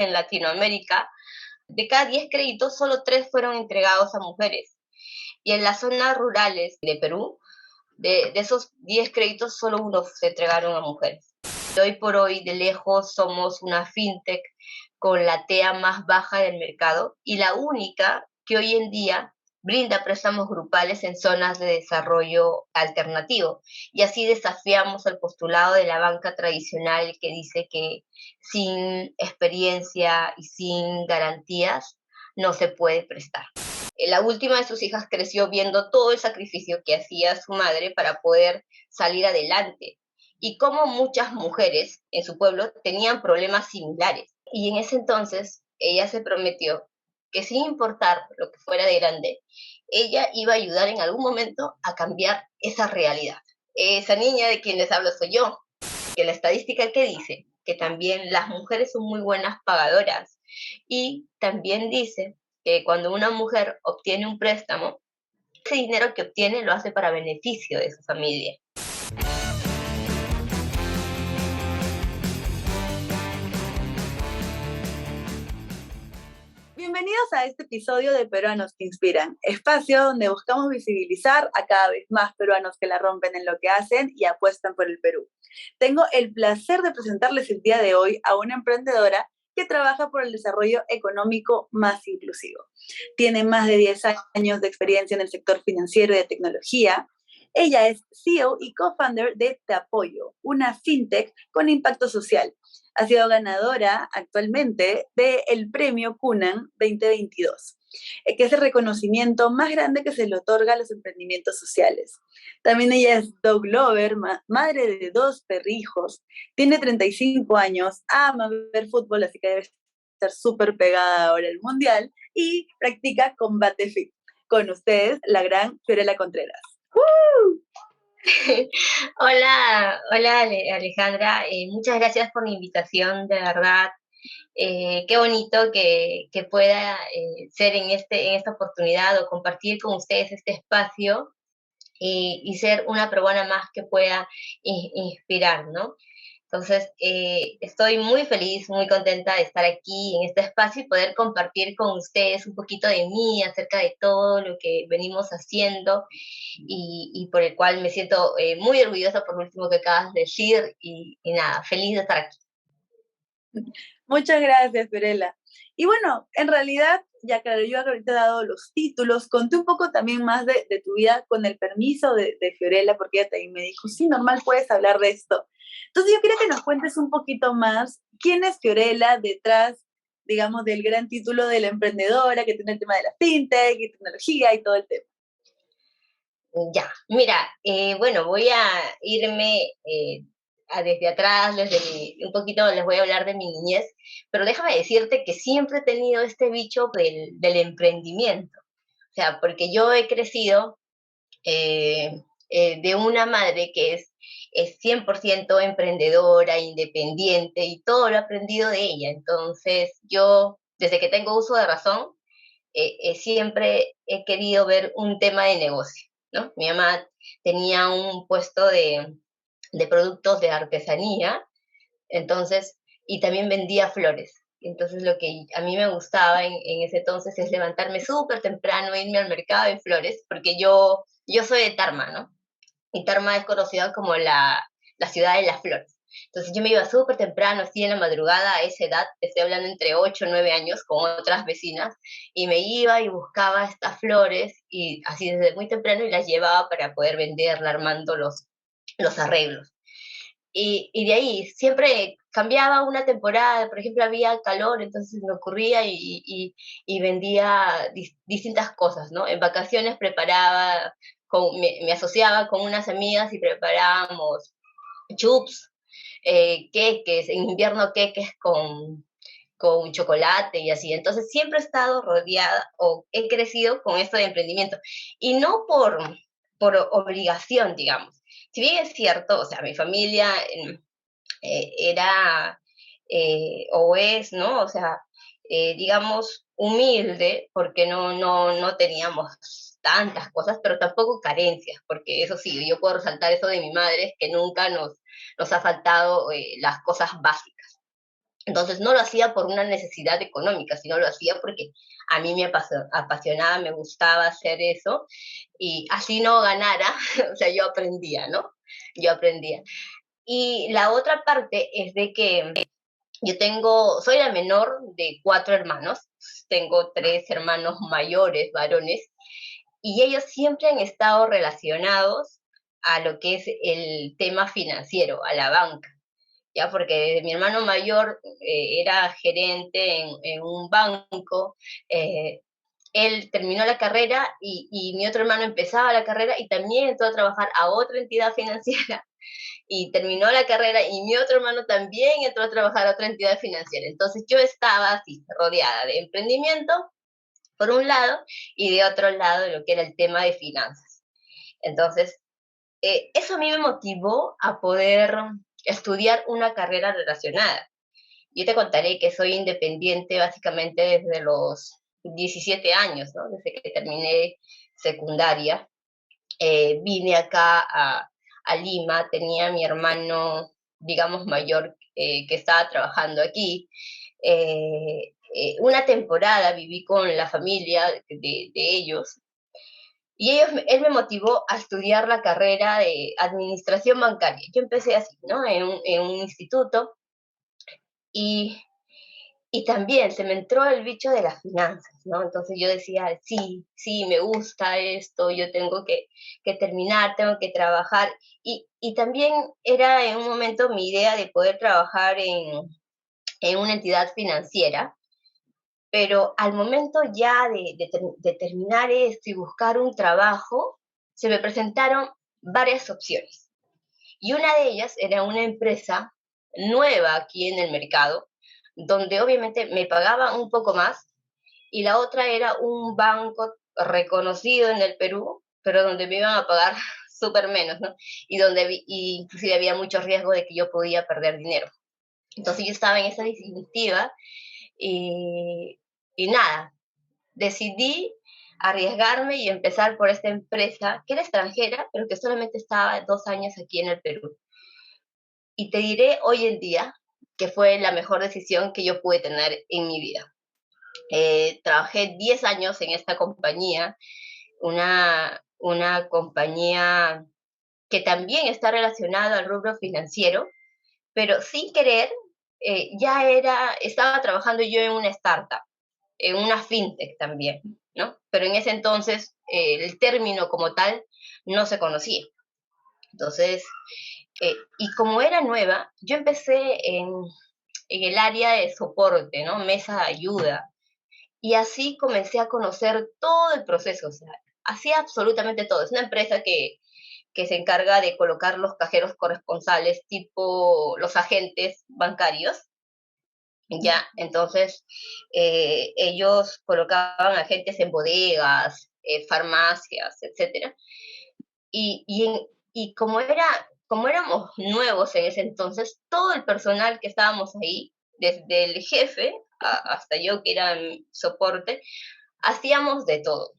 en Latinoamérica, de cada 10 créditos, solo 3 fueron entregados a mujeres. Y en las zonas rurales de Perú, de esos 10 créditos, solo uno se entregaron a mujeres. Hoy por hoy, de lejos, somos una fintech con la TEA más baja del mercado y la única que hoy en día brinda préstamos grupales en zonas de desarrollo alternativo. Y así desafiamos el postulado de la banca tradicional que dice que sin experiencia y sin garantías no se puede prestar. La última de sus hijas creció viendo todo el sacrificio que hacía su madre para poder salir adelante y cómo muchas mujeres en su pueblo tenían problemas similares. Y en ese entonces ella se prometió que sin importar lo que fuera de grande, ella iba a ayudar en algún momento a cambiar esa realidad. Esa niña de quien les hablo soy yo, que la estadística que dice que también las mujeres son muy buenas pagadoras y también dice que cuando una mujer obtiene un préstamo, ese dinero que obtiene lo hace para beneficio de su familia. Bienvenidos a este episodio de Peruanos que Inspiran, espacio donde buscamos visibilizar a cada vez más peruanos que la rompen en lo que hacen y apuestan por el Perú. Tengo el placer de presentarles el día de hoy a una emprendedora que trabaja por el desarrollo económico más inclusivo. Tiene más de 10 años de experiencia en el sector financiero y de tecnología. Ella es CEO y co-founder de Te Apoyo, una fintech con impacto social. Ha sido ganadora actualmente del premio Cunan 2022, que es el reconocimiento más grande que se le otorga a los emprendimientos sociales. También ella es dog lover, madre de 2 perrijos, tiene 35 años, ama ver fútbol, así que debe estar súper pegada ahora al mundial, y practica combate fit. Con ustedes, la gran Fiorella Contreras. ¡Woo! Hola Alejandra, muchas gracias por la invitación, de verdad. Qué bonito que pueda ser en esta oportunidad o compartir con ustedes este espacio y ser una peruana más que pueda inspirar, ¿no? Entonces, estoy muy feliz, muy contenta de estar aquí en este espacio y poder compartir con ustedes un poquito de mí, acerca de todo lo que venimos haciendo y por el cual me siento muy orgullosa por lo último que acabas de decir y nada, feliz de estar aquí. Muchas gracias, Fiorella. Y bueno, en realidad, ya claro, yo ahorita he dado los títulos, conté un poco también más de tu vida con el permiso de Fiorella, porque ella también me dijo, sí, normal, puedes hablar de esto. Entonces yo quería que nos cuentes un poquito más quién es Fiorella detrás, digamos, del gran título de la emprendedora, que tiene el tema de la fintech y tecnología y todo el tema. Ya, mira, bueno, voy a irme desde atrás, un poquito les voy a hablar de mi niñez, pero déjame decirte que siempre he tenido este bicho del emprendimiento. O sea, porque yo he crecido de una madre que es 100% emprendedora, independiente, y todo lo he aprendido de ella. Entonces, yo, desde que tengo uso de razón, siempre he querido ver un tema de negocio, ¿no? Mi mamá tenía un puesto de productos de artesanía, entonces, y también vendía flores. Entonces, lo que a mí me gustaba en ese entonces es levantarme súper temprano, irme al mercado de flores, porque yo soy de Tarma, ¿no? Y Tarma es conocida como la ciudad de las flores. Entonces yo me iba súper temprano, así en la madrugada, a esa edad, estoy hablando entre 8 o 9 años, con otras vecinas, y me iba y buscaba estas flores, y así desde muy temprano, y las llevaba para poder venderla, armando los arreglos. Y de ahí siempre cambiaba una temporada, por ejemplo, había calor, entonces me ocurría y vendía distintas cosas, ¿no? En vacaciones preparaba, me asociaba con unas amigas y preparábamos chups, queques, en invierno queques con chocolate y así. Entonces siempre he estado rodeada o he crecido con esto de emprendimiento. Y no por obligación, digamos. Si bien es cierto, o sea, mi familia era o es, ¿no? O sea, digamos, humilde, porque no teníamos tantas cosas, pero tampoco carencias, porque eso sí, yo puedo resaltar eso de mi madre, es que nunca nos ha faltado las cosas básicas. Entonces no lo hacía por una necesidad económica, sino lo hacía porque a mí me apasionaba, me gustaba hacer eso, y así no ganara, o sea, yo aprendía, ¿no? Yo aprendía. Y la otra parte es de que soy la menor de 4 hermanos, tengo 3 hermanos mayores, varones, y ellos siempre han estado relacionados a lo que es el tema financiero, a la banca, ya, porque mi hermano mayor era gerente en un banco, eh, él terminó la carrera y mi otro hermano empezaba la carrera y también entró a trabajar a otra entidad financiera y terminó la carrera y mi otro hermano también entró a trabajar a otra entidad financiera. Entonces yo estaba así, rodeada de emprendimiento, por un lado, y de otro lado lo que era el tema de finanzas. Entonces, eso a mí me motivó a poder estudiar una carrera relacionada. Yo te contaré que soy independiente básicamente desde los 17 años, ¿no? Desde que terminé secundaria. Vine acá a Lima, tenía a mi hermano, digamos, mayor, que estaba trabajando aquí. Una temporada viví con la familia de ellos, y él me motivó a estudiar la carrera de administración bancaria. Yo empecé así, ¿no? En un instituto, y y también se me entró el bicho de las finanzas, ¿no? Entonces yo decía, sí, sí, me gusta esto, yo tengo que terminar, tengo que trabajar. Y también era en un momento mi idea de poder trabajar en una entidad financiera, pero al momento ya de terminar esto y buscar un trabajo, se me presentaron varias opciones. Y una de ellas era una empresa nueva aquí en el mercado, donde obviamente me pagaban un poco más, y la otra era un banco reconocido en el Perú, pero donde me iban a pagar súper menos, ¿no? Y inclusive había mucho riesgo de que yo podía perder dinero. Entonces yo estaba en esa disyuntiva, y, y nada, decidí arriesgarme y empezar por esta empresa que era extranjera, pero que solamente estaba 2 años aquí en el Perú. Y te diré hoy en día que fue la mejor decisión que yo pude tener en mi vida. Trabajé 10 años en esta compañía, una compañía que también está relacionada al rubro financiero, pero sin querer, estaba trabajando yo en una startup, en una fintech también, ¿no? Pero en ese entonces el término como tal no se conocía. Entonces, y como era nueva, yo empecé en el área de soporte, ¿no? Mesa de ayuda. Y así comencé a conocer todo el proceso, o sea, hacía absolutamente todo. Es una empresa que se encarga de colocar los cajeros corresponsales, tipo los agentes bancarios, ¿ya? Entonces, ellos colocaban agentes en bodegas, farmacias, etcétera. Y, y, en- y como éramos nuevos en ese entonces, todo el personal que estábamos ahí, desde el jefe hasta yo que era en soporte, hacíamos de todo.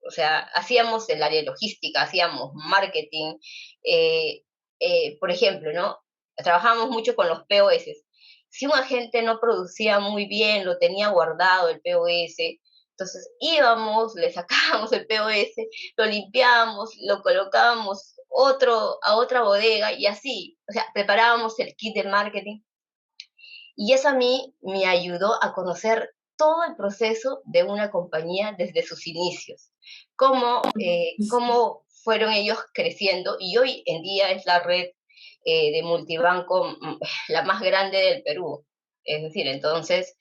O sea, hacíamos el área de logística, hacíamos marketing, eh, por ejemplo, ¿no? Trabajábamos mucho con los POS. Si un agente no producía muy bien, lo tenía guardado el POS, entonces íbamos, le sacábamos el POS, lo limpiábamos, lo colocábamos a otra bodega y así, o sea, preparábamos el kit de marketing, y eso a mí me ayudó a conocer todo el proceso de una compañía desde sus inicios, cómo fueron ellos creciendo, y hoy en día es la red de multibanco la más grande del Perú. Es decir, entonces,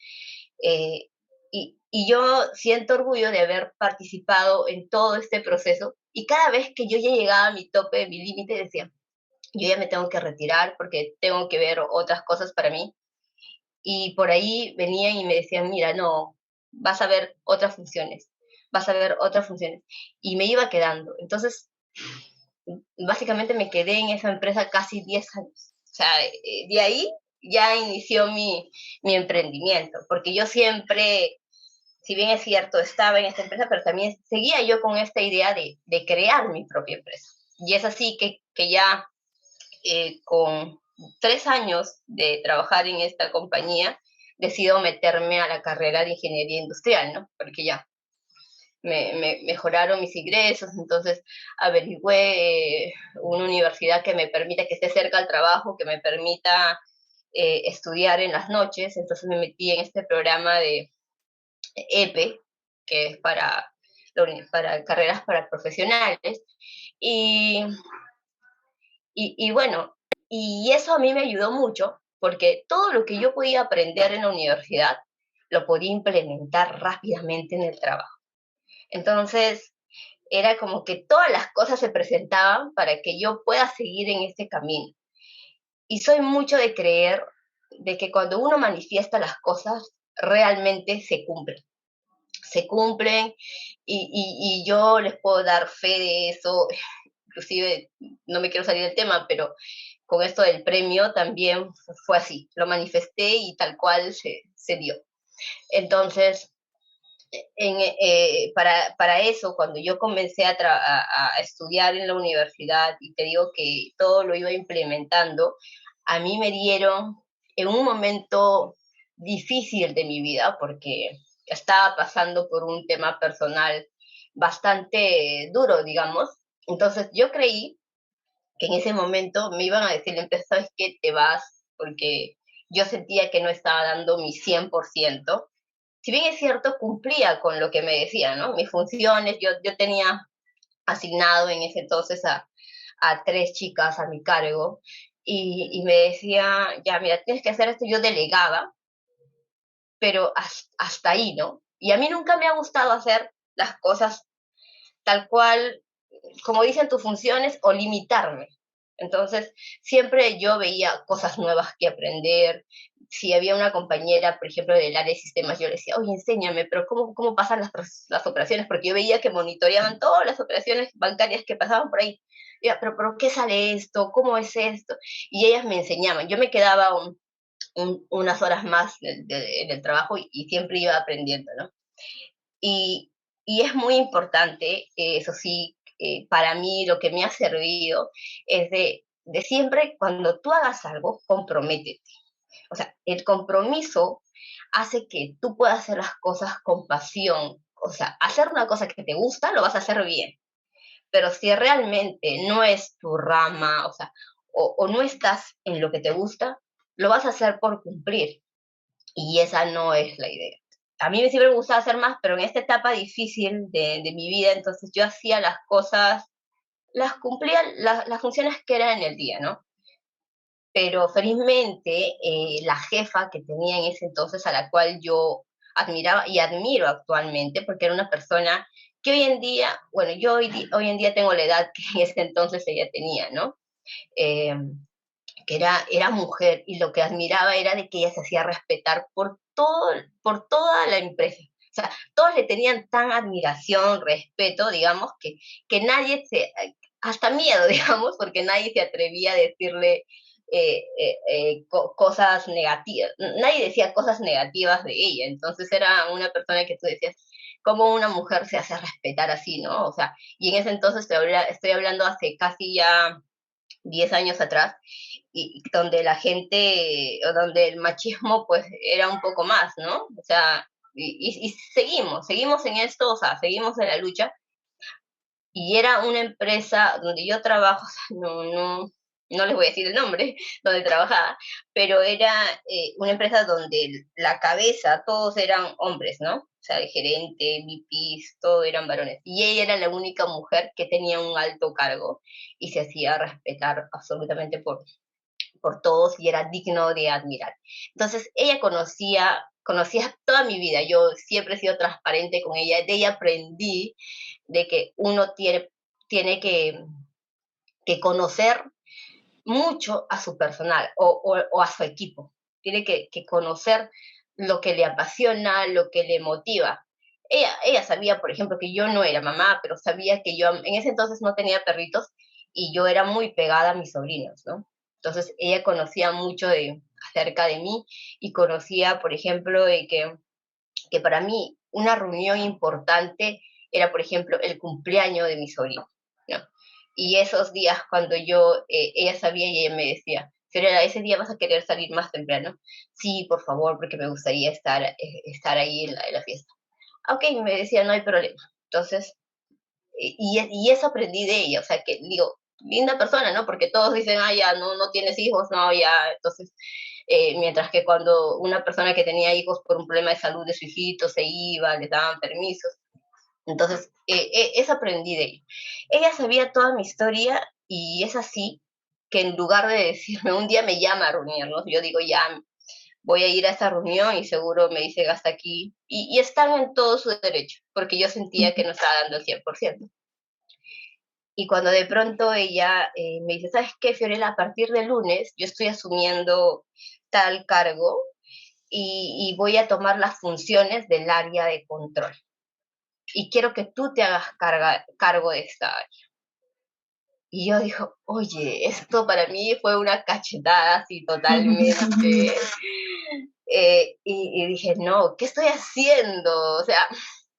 eh, y yo siento orgullo de haber participado en todo este proceso, y cada vez que yo ya llegaba a mi tope, mi límite, decía, yo ya me tengo que retirar porque tengo que ver otras cosas para mí, y por ahí venían y me decían, mira, no, vas a ver otras funciones, vas a ver otras funciones. Y me iba quedando. Entonces, básicamente me quedé en esa empresa casi 10 años. O sea, de ahí ya inició mi emprendimiento, porque yo siempre, si bien es cierto, estaba en esta empresa, pero también seguía yo con esta idea de crear mi propia empresa. Y es así que ya con 3 años de trabajar en esta compañía, decido meterme a la carrera de ingeniería industrial, ¿no? Porque ya me mejoraron mis ingresos, entonces averigüé una universidad que me permita, que esté cerca al trabajo, que me permita estudiar en las noches, entonces me metí en este programa de EPE, que es para carreras para profesionales, y, y bueno, y eso a mí me ayudó mucho, porque todo lo que yo podía aprender en la universidad, lo podía implementar rápidamente en el trabajo. Entonces, era como que todas las cosas se presentaban para que yo pueda seguir en este camino. Y soy mucho de creer de que cuando uno manifiesta las cosas, realmente se cumplen. Se cumplen y yo les puedo dar fe de eso. Inclusive, no me quiero salir del tema, pero con esto del premio también fue así. Lo manifesté y tal cual se dio. Entonces, para eso, cuando yo comencé a estudiar en la universidad y te digo que todo lo iba implementando, a mí me dieron en un momento difícil de mi vida porque estaba pasando por un tema personal bastante duro, digamos. Entonces yo creí que en ese momento me iban a decir, ¿sabes qué? Te vas porque yo sentía que no estaba dando mi 100%. Si bien es cierto, cumplía con lo que me decían, ¿no? Mis funciones, yo tenía asignado en ese entonces a 3 chicas a mi cargo y me decía, ya, mira, tienes que hacer esto, yo delegaba, pero hasta ahí, ¿no? Y a mí nunca me ha gustado hacer las cosas tal cual, como dicen tus funciones, o limitarme. Entonces, siempre yo veía cosas nuevas que aprender. Si había una compañera, por ejemplo, del área de sistemas, yo le decía, oye, enséñame, pero ¿cómo pasan las operaciones? Porque yo veía que monitoreaban todas las operaciones bancarias que pasaban por ahí. Ya, pero ¿qué sale esto? ¿Cómo es esto? Y ellas me enseñaban. Yo me quedaba unas horas más en el trabajo y siempre iba aprendiendo, ¿no? Y, y es muy importante, eso sí, para mí lo que me ha servido es de siempre cuando tú hagas algo, comprométete. O sea, el compromiso hace que tú puedas hacer las cosas con pasión. O sea, hacer una cosa que te gusta, lo vas a hacer bien. Pero si realmente no es tu rama, o sea, o no estás en lo que te gusta, lo vas a hacer por cumplir. Y esa no es la idea. A mí siempre me gustaba hacer más, pero en esta etapa difícil de mi vida, entonces yo hacía las cosas, las cumplía las funciones que eran en el día, ¿no? Pero felizmente la jefa que tenía en ese entonces, a la cual yo admiraba y admiro actualmente, porque era una persona que hoy en día, bueno, yo hoy en día tengo la edad que en ese entonces ella tenía, ¿no? Eh, que era mujer y lo que admiraba era de que ella se hacía respetar por toda la empresa. O sea, todos le tenían tan admiración, respeto, digamos, que nadie hasta miedo, digamos, porque nadie se atrevía a decirle cosas negativas, nadie decía cosas negativas de ella, entonces era una persona que tú decías, ¿cómo una mujer se hace respetar así, no? O sea, y en ese entonces estoy hablando hace casi ya 10 años atrás, y donde la gente, o donde el machismo pues era un poco más, ¿no? O sea, y seguimos en esto, o sea, seguimos en la lucha, y era una empresa donde yo trabajo, o sea, no les voy a decir el nombre donde trabajaba, pero era una empresa donde la cabeza, todos eran hombres, ¿no? O sea, el gerente, VPs, todos eran varones. Y ella era la única mujer que tenía un alto cargo y se hacía respetar absolutamente por todos y era digno de admirar. Entonces, ella conocía toda mi vida, yo siempre he sido transparente con ella, de ella aprendí de que uno tiene que conocer mucho a su personal o a su equipo, tiene que conocer lo que le apasiona, lo que le motiva. Ella sabía, por ejemplo, que yo no era mamá, pero sabía que yo en ese entonces no tenía perritos y yo era muy pegada a mis sobrinos, ¿no? Entonces ella conocía mucho acerca de mí y conocía, por ejemplo, de que para mí una reunión importante era, por ejemplo, el cumpleaños de mi sobrino, ¿no? Y esos días cuando ella sabía y ella me decía, Fiorella, ese día vas a querer salir más temprano. Sí, por favor, porque me gustaría estar ahí en la fiesta. Ok, me decía, no hay problema. Entonces, y eso aprendí de ella, o sea, que digo, linda persona, ¿no? Porque todos dicen, ah, ya, no tienes hijos, no, ya, entonces, mientras que cuando una persona que tenía hijos por un problema de salud de su hijito se iba, les daban permisos, entonces, eso aprendí de ella. Ella sabía toda mi historia y es así que en lugar de decirme, un día me llama a reunirnos, yo digo, ya, voy a ir a esta reunión y seguro me dice, gasta aquí, y están en todo su derecho, porque yo sentía que no estaba dando el 100%. Y cuando de pronto ella me dice, ¿sabes qué, Fiorella? A partir de lunes yo estoy asumiendo tal cargo y voy a tomar las funciones del área de control. Y quiero que tú te hagas cargo de esta área. Y yo digo, oye, esto para mí fue una cachetada así totalmente. Y dije, no, ¿qué estoy haciendo? O sea,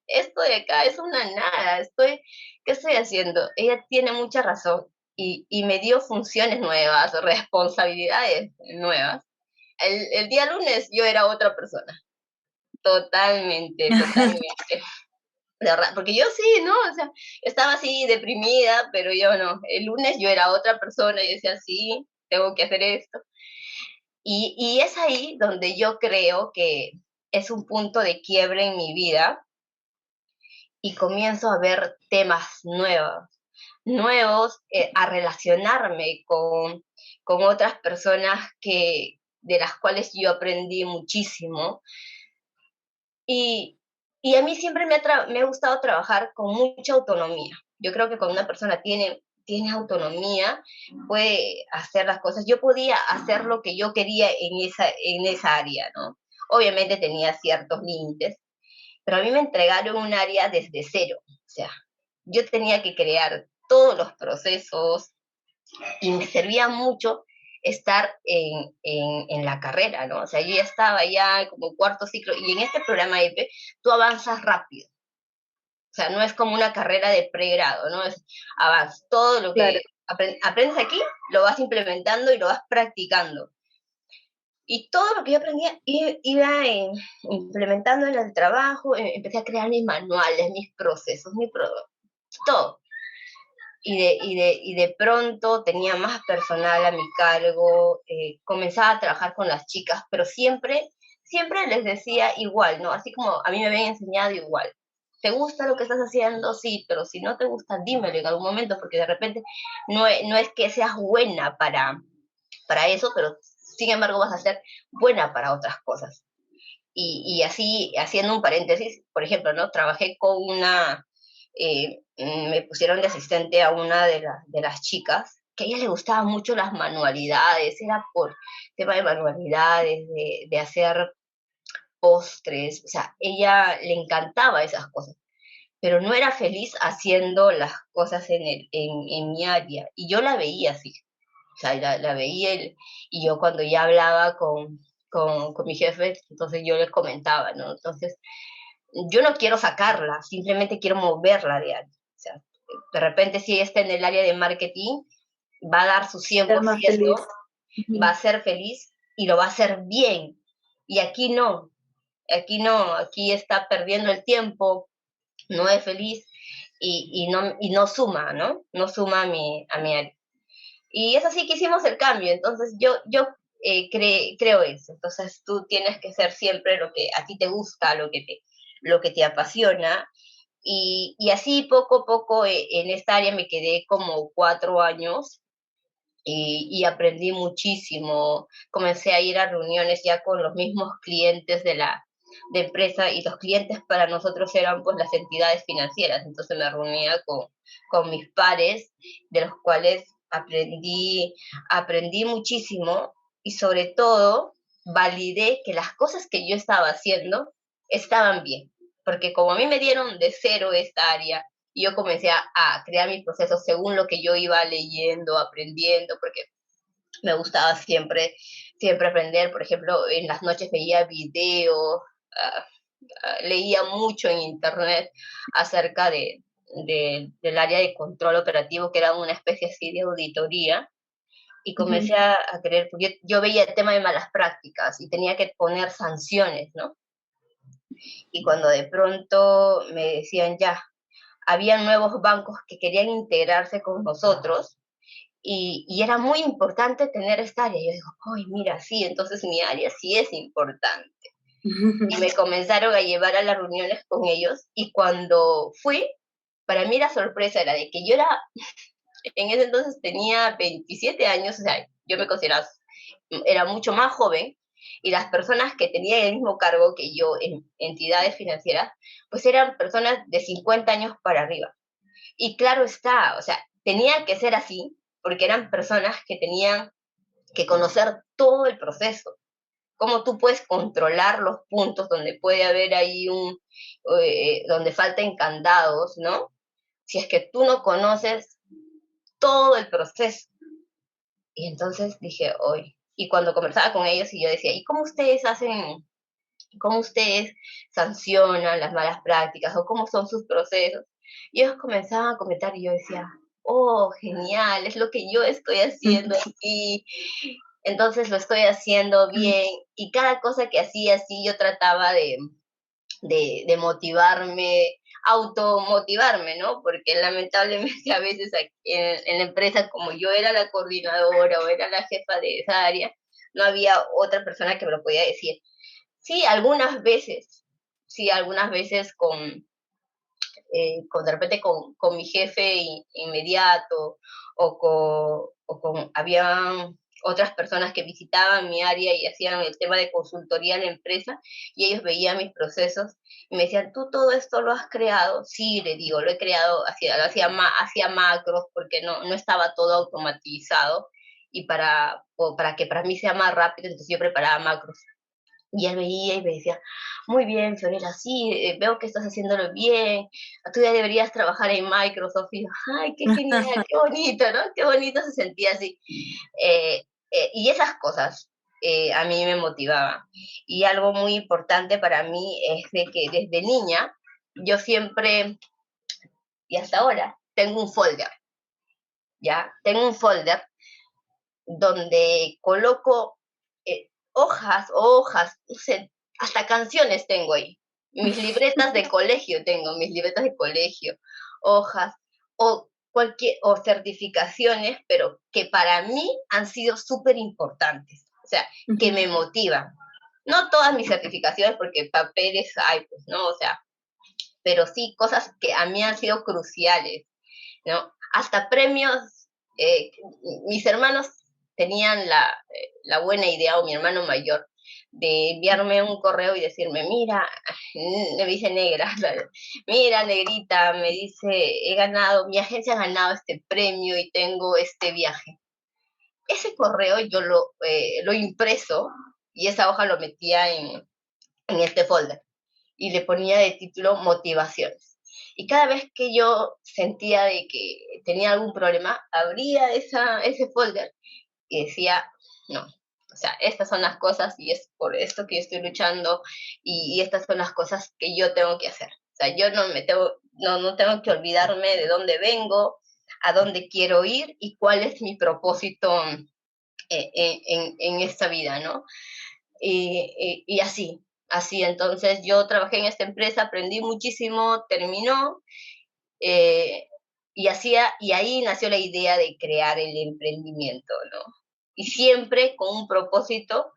esto de acá es una nada, ¿qué estoy haciendo? Ella tiene mucha razón y me dio funciones nuevas, responsabilidades nuevas. El día lunes yo era otra persona, totalmente. De verdad, porque yo sí, ¿no? O sea, estaba así deprimida, pero yo no. El lunes yo era otra persona y decía, sí, tengo que hacer esto. Y es ahí donde yo creo que es un punto de quiebre en mi vida y comienzo a ver temas nuevos, a relacionarme con otras personas de las cuales yo aprendí muchísimo. Y, y a mí siempre me ha gustado trabajar con mucha autonomía. Yo creo que cuando una persona tiene autonomía, puede hacer las cosas. Yo podía hacer lo que yo quería en esa área, ¿no? Obviamente tenía ciertos límites, pero a mí me entregaron un área desde cero. O sea, yo tenía que crear todos los procesos y me servía mucho estar en la carrera, ¿no? O sea, yo ya estaba ya como cuarto ciclo y en este programa EPE tú avanzas rápido. O sea, no es como una carrera de pregrado, ¿no? Es avanzas. Todo lo Claro. que aprendes aquí lo vas implementando y lo vas practicando. Y todo lo que yo aprendía iba implementando en el trabajo, empecé a crear mis manuales, mis procesos, todo. Y de pronto tenía más personal a mi cargo, comenzaba a trabajar con las chicas, pero siempre les decía igual, ¿no? Así como a mí me habían enseñado igual. ¿Te gusta lo que estás haciendo? Sí, pero si no te gusta, dímelo en algún momento, porque de repente no es que seas buena para eso, pero sin embargo vas a ser buena para otras cosas. Y así, haciendo un paréntesis, por ejemplo, ¿no? Trabajé con me pusieron de asistente a una de las chicas, que a ella le gustaban mucho las manualidades, era por tema de manualidades, de hacer postres, o sea, ella le encantaba esas cosas, pero no era feliz haciendo las cosas en mi área, y yo la veía así, o sea, la veía y yo cuando ya hablaba con mi jefe, entonces yo les comentaba, ¿no? Entonces, yo no quiero sacarla, simplemente quiero moverla de área. O sea, de repente si está en el área de marketing, va a dar su Ser más feliz. 100%, va a ser feliz y lo va a hacer bien. Y aquí no, aquí está perdiendo el tiempo, no es feliz y no suma, ¿no? No suma a mi área. Y es así que hicimos el cambio, entonces yo creo eso, entonces tú tienes que ser siempre lo que a ti te gusta, lo que te apasiona, y así poco a poco en esta área me quedé como 4 años y aprendí muchísimo, comencé a ir a reuniones ya con los mismos clientes de empresa y los clientes para nosotros eran pues las entidades financieras, entonces me reunía con mis pares, de los cuales aprendí muchísimo y sobre todo validé que las cosas que yo estaba haciendo estaban bien, porque como a mí me dieron de cero esta área, y yo comencé a crear mis procesos según lo que yo iba leyendo, aprendiendo, porque me gustaba siempre aprender. Por ejemplo, en las noches veía videos, uh, leía mucho en internet acerca del área de control operativo, que era una especie así de auditoría, y comencé a creer, porque yo veía el tema de malas prácticas y tenía que poner sanciones, ¿no? Y cuando de pronto me decían ya, había nuevos bancos que querían integrarse con nosotros y era muy importante tener esta área. Yo digo, ¡ay, mira, sí, entonces mi área sí es importante! Y me comenzaron a llevar a las reuniones con ellos y cuando fui, para mí la sorpresa era de que yo en ese entonces tenía 27 años, o sea, yo me consideraba, era mucho más joven, y las personas que tenían el mismo cargo que yo en entidades financieras, pues eran personas de 50 años para arriba. Y claro está, o sea, tenía que ser así, porque eran personas que tenían que conocer todo el proceso. Cómo tú puedes controlar los puntos donde puede haber ahí donde falten candados, ¿no? Si es que tú no conoces todo el proceso. Y entonces dije, hoy, y cuando conversaba con ellos y yo decía, ¿y cómo ustedes sancionan las malas prácticas o cómo son sus procesos? Y ellos comenzaban a comentar y yo decía, oh, genial, es lo que yo estoy haciendo aquí. Entonces lo estoy haciendo bien y cada cosa que hacía así yo trataba de motivarme, automotivarme, ¿no? Porque lamentablemente a veces aquí en la empresa, como yo era la coordinadora o era la jefa de esa área, no había otra persona que me lo podía decir. Sí, algunas veces de repente con mi jefe inmediato habían otras personas que visitaban mi área y hacían el tema de consultoría en la empresa y ellos veían mis procesos y me decían, ¿tú todo esto lo has creado? Sí, le digo, lo he creado, hacía macros porque no estaba todo automatizado y para que para mí sea más rápido, entonces yo preparaba macros. Y él veía y me decía, muy bien, Fiorella, sí, veo que estás haciéndolo bien, tú ya deberías trabajar en Microsoft. Y yo, ay, qué genial, qué bonito, ¿no? Qué bonito se sentía así. Y esas cosas a mí me motivaban. Y algo muy importante para mí es de que desde niña yo siempre, y hasta ahora, tengo un folder, ¿ya? Tengo un folder donde coloco hojas, no sé, hasta canciones tengo ahí. Mis libretas de colegio tengo, mis libretas de colegio, hojas o certificaciones, pero que para mí han sido súper importantes, o sea, que me motivan. No todas mis certificaciones, porque papeles hay, pues, ¿no? O sea, pero sí cosas que a mí han sido cruciales, ¿no? Hasta premios, eh, mis hermanos tenían la buena idea, o mi hermano mayor, de enviarme un correo y decirme, mira, me dice negra, mira, negrita, me dice, mi agencia ha ganado este premio y tengo este viaje. Ese correo yo lo impreso y esa hoja lo metía en este folder y le ponía de título motivaciones. Y cada vez que yo sentía de que tenía algún problema, abría ese folder y decía, no, o sea, estas son las cosas y es por esto que yo estoy luchando y estas son las cosas que yo tengo que hacer. O sea, yo no tengo que olvidarme de dónde vengo, a dónde quiero ir y cuál es mi propósito en esta vida, ¿no? Y así. Entonces yo trabajé en esta empresa, aprendí muchísimo, terminó, eh, y ahí nació la idea de crear el emprendimiento, ¿no? Y siempre con un propósito,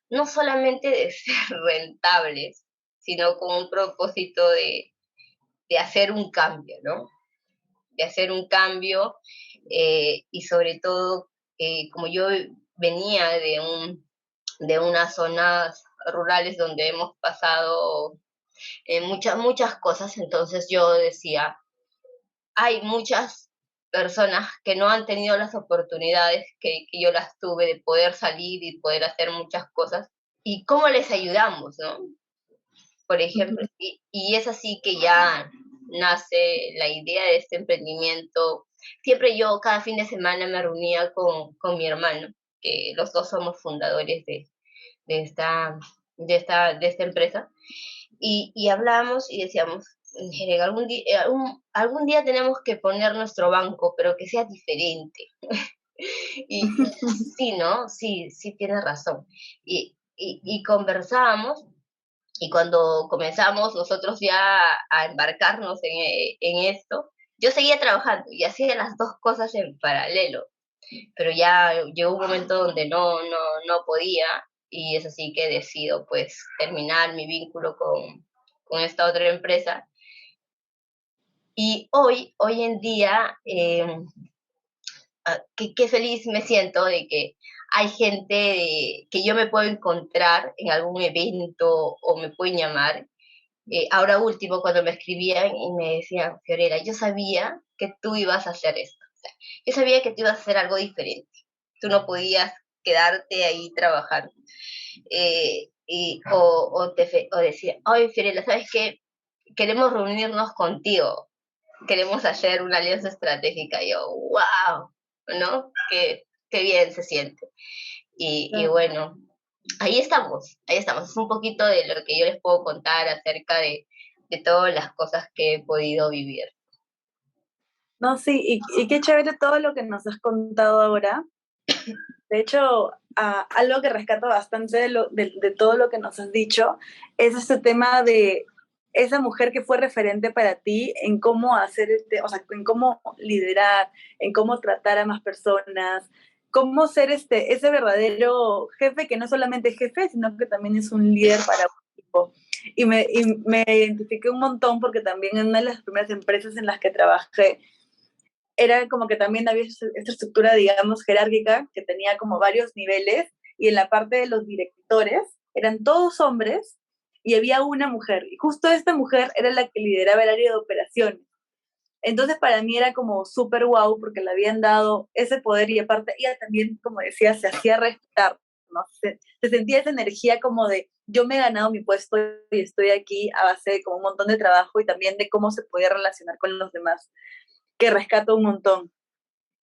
no solamente de ser rentables, sino con un propósito de hacer un cambio, ¿no? De hacer un cambio y sobre todo, como yo venía de unas zonas rurales donde hemos pasado muchas cosas, entonces yo decía, hay muchas personas que no han tenido las oportunidades que yo las tuve de poder salir y poder hacer muchas cosas, y cómo les ayudamos, ¿no? Por ejemplo, y es así que ya nace la idea de este emprendimiento. Siempre yo cada fin de semana me reunía con mi hermano, que los dos somos fundadores de esta, de esta empresa, y hablábamos y decíamos, Jerez, algún día tenemos que poner nuestro banco, pero que sea diferente. Y sí, ¿no? Sí, sí tienes razón. Y conversábamos, y cuando comenzamos nosotros ya a embarcarnos en esto, yo seguía trabajando y hacía las dos cosas en paralelo, pero ya llegó un momento donde no podía, y es así que decido pues terminar mi vínculo con esta otra empresa. Y hoy en día, qué feliz me siento de que hay gente que yo me puedo encontrar en algún evento o me pueden llamar. Ahora último, cuando me escribían y me decían, Fiorella, yo sabía que tú ibas a hacer esto. O sea, yo sabía que tú ibas a hacer algo diferente. Tú no podías quedarte ahí trabajando. O decir, oye, Fiorella, ¿sabes qué? Queremos reunirnos contigo. Queremos hacer una alianza estratégica. Y yo, wow, ¿no? Qué bien se siente. Y bueno, ahí estamos, ahí estamos. Es un poquito de lo que yo les puedo contar acerca de todas las cosas que he podido vivir. No, sí, y qué chévere todo lo que nos has contado ahora. De hecho, algo que rescato bastante de todo lo que nos has dicho es este tema de esa mujer que fue referente para ti en cómo hacer o sea, en cómo liderar, en cómo tratar a más personas, cómo ser ese verdadero jefe que no solamente es jefe, sino que también es un líder para un equipo. Y me identifiqué un montón porque también en una de las primeras empresas en las que trabajé, era como que también había esta estructura, digamos, jerárquica, que tenía como varios niveles, y en la parte de los directores eran todos hombres y había una mujer, y justo esta mujer era la que lideraba el área de operaciones. Entonces para mí era como súper guau porque le habían dado ese poder, y aparte ella también, como decía, se hacía respetar, ¿no? Se sentía esa energía como de yo me he ganado mi puesto y estoy aquí a base de como un montón de trabajo y también de cómo se podía relacionar con los demás, que rescato un montón.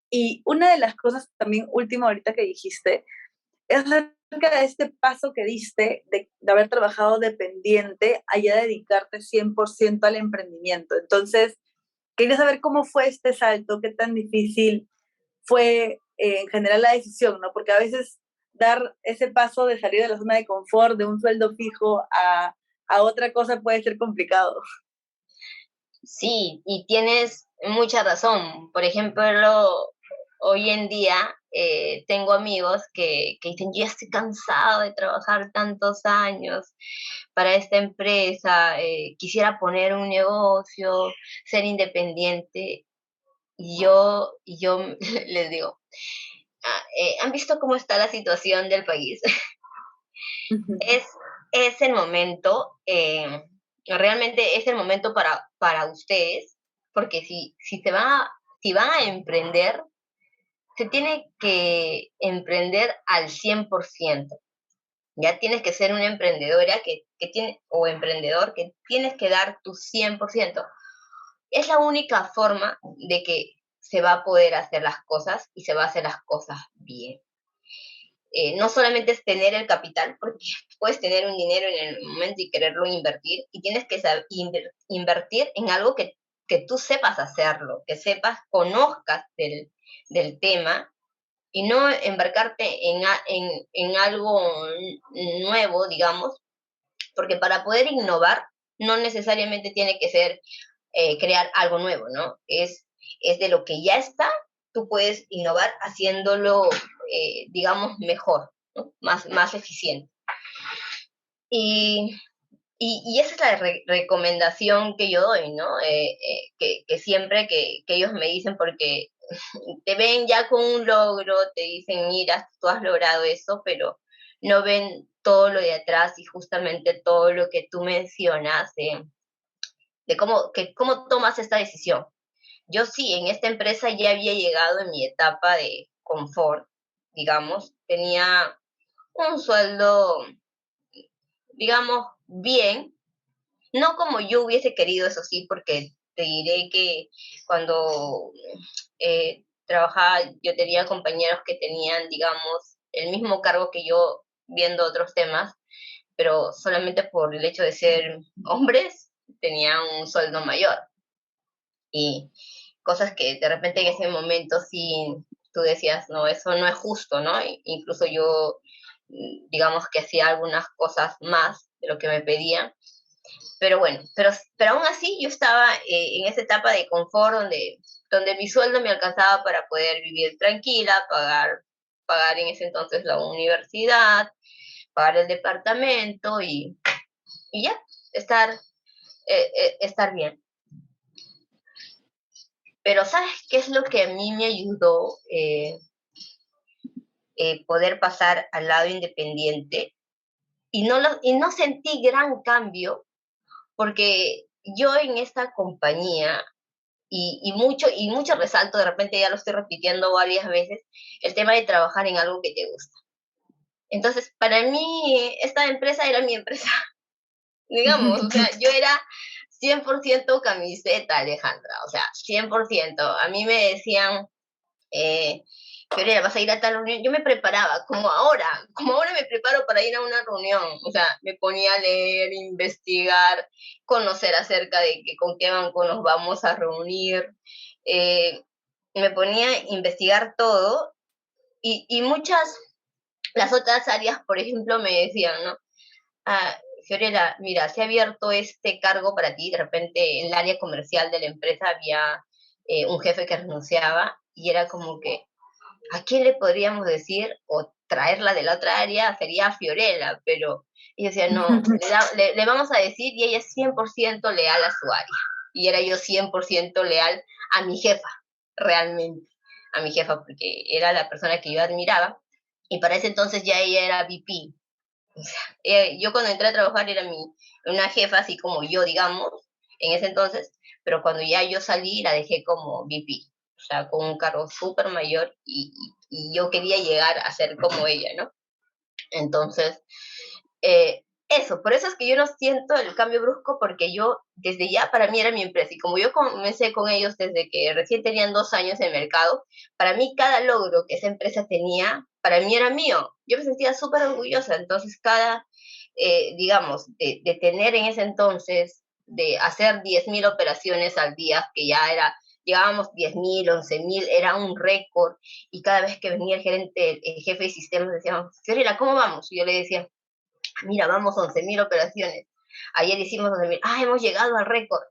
Y una de las cosas también última ahorita que dijiste es acerca de este paso que diste de haber trabajado dependiente a ya dedicarte 100% al emprendimiento. Entonces, quería saber cómo fue este salto, qué tan difícil fue en general la decisión, ¿no? Porque a veces dar ese paso de salir de la zona de confort, de un sueldo fijo a otra cosa puede ser complicado. Sí, y tienes mucha razón. Por ejemplo, hoy en día tengo amigos que dicen, yo ya estoy cansado de trabajar tantos años para esta empresa, quisiera poner un negocio, ser independiente. Y yo les digo, ¿han visto cómo está la situación del país? Es, es el momento, realmente es el momento para ustedes, porque si van a emprender, se tiene que emprender al 100%. Ya tienes que ser una emprendedora o emprendedor que tienes que dar tu 100%. Es la única forma de que se va a poder hacer las cosas y se va a hacer las cosas bien. No solamente es tener el capital, porque puedes tener un dinero en el momento y quererlo invertir, y tienes que invertir en algo que tú sepas hacerlo, que sepas, conozcas del tema, y no embarcarte en algo nuevo, digamos, porque para poder innovar no necesariamente tiene que ser crear algo nuevo, ¿no? Es de lo que ya está, tú puedes innovar haciéndolo, digamos, mejor, ¿no? Más eficiente. Y, y esa es la recomendación que yo doy, ¿no? Que siempre que ellos me dicen, porque te ven ya con un logro, te dicen, mira, tú has logrado eso, pero no ven todo lo de atrás y justamente todo lo que tú mencionas de cómo tomas esta decisión. Yo sí, en esta empresa ya había llegado en mi etapa de confort, digamos, tenía un sueldo, digamos, bien, no como yo hubiese querido, eso sí, porque te diré que cuando trabajaba, yo tenía compañeros que tenían, digamos, el mismo cargo que yo viendo otros temas, pero solamente por el hecho de ser hombres tenían un sueldo mayor. Y cosas que de repente en ese momento sí tú decías, no, eso no es justo, ¿no? Incluso yo, digamos que hacía algunas cosas más de lo que me pedían, pero bueno, pero aún así yo estaba en esa etapa de confort donde mi sueldo me alcanzaba para poder vivir tranquila, pagar en ese entonces la universidad, pagar el departamento y ya, estar bien. Pero ¿sabes qué es lo que a mí me ayudó poder pasar al lado independiente? Y no sentí gran cambio, porque yo en esta compañía, y mucho resalto, de repente ya lo estoy repitiendo varias veces, el tema de trabajar en algo que te gusta. Entonces, para mí, esta empresa era mi empresa, digamos, o sea, yo era 100% camiseta, Alejandra, o sea, 100%. A mí me decían, Fiorella, vas a ir a tal reunión. Yo me preparaba, como ahora me preparo para ir a una reunión. O sea, me ponía a leer, investigar, conocer acerca de con qué banco nos vamos a reunir. Eh, Me ponía a investigar todo y las otras áreas, por ejemplo, me decían, ¿no? Ah, Fiorella, mira, se ha abierto este cargo para ti. De repente, en el área comercial de la empresa había un jefe que renunciaba y era como que, ¿a quién le podríamos decir o traerla de la otra área? Sería Fiorella, pero ella decía, no, le vamos a decir, y ella es 100% leal a su área. Y era yo 100% leal a mi jefa, realmente, a mi jefa, porque era la persona que yo admiraba. Y para ese entonces ya ella era VP. O sea, yo cuando entré a trabajar era una jefa, así como yo, digamos, en ese entonces, pero cuando ya yo salí la dejé como VP, o sea, con un cargo súper mayor y yo quería llegar a ser como ella, ¿no? Entonces, por eso es que yo no siento el cambio brusco, porque yo desde ya para mí era mi empresa, y como yo comencé con ellos desde que recién tenían 2 años en el mercado, para mí cada logro que esa empresa tenía, para mí era mío. Yo me sentía súper orgullosa. Entonces digamos, de tener en ese entonces, de hacer 10.000 operaciones al día, que ya llegábamos 10.000, 11.000, era un récord, y cada vez que venía el gerente, el jefe de sistemas, decíamos, Fiorella, ¿cómo vamos? Y yo le decía, mira, vamos 11.000 operaciones. Ayer hicimos 11.000. Hemos llegado al récord.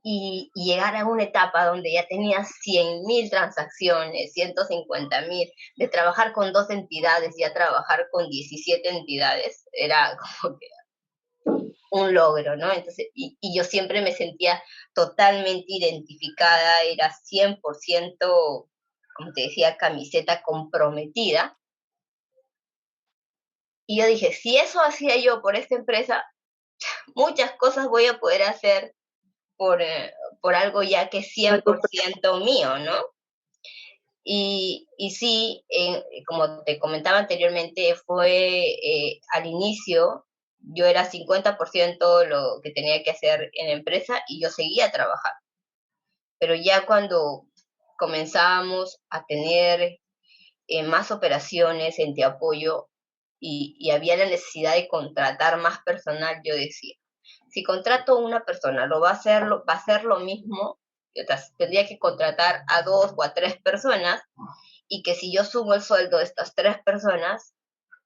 Y llegar a una etapa donde ya tenías 100.000 transacciones, 150.000, de trabajar con 2 entidades, ya trabajar con 17 entidades, era como que un logro, ¿no? Entonces, y yo siempre me sentía totalmente identificada, era 100%, como te decía, camiseta comprometida. Y yo dije, si eso hacía yo por esta empresa, muchas cosas voy a poder hacer por algo ya que es 100% mío, ¿no? Y sí, como te comentaba anteriormente, fue al inicio, yo era 50% lo que tenía que hacer en la empresa y yo seguía trabajando. Pero ya cuando comenzábamos a tener más operaciones entre apoyo y había la necesidad de contratar más personal, yo decía, si contrato una persona, va a hacer lo mismo, tendría que contratar a 2 o a 3 personas, y que si yo subo el sueldo de estas 3 personas,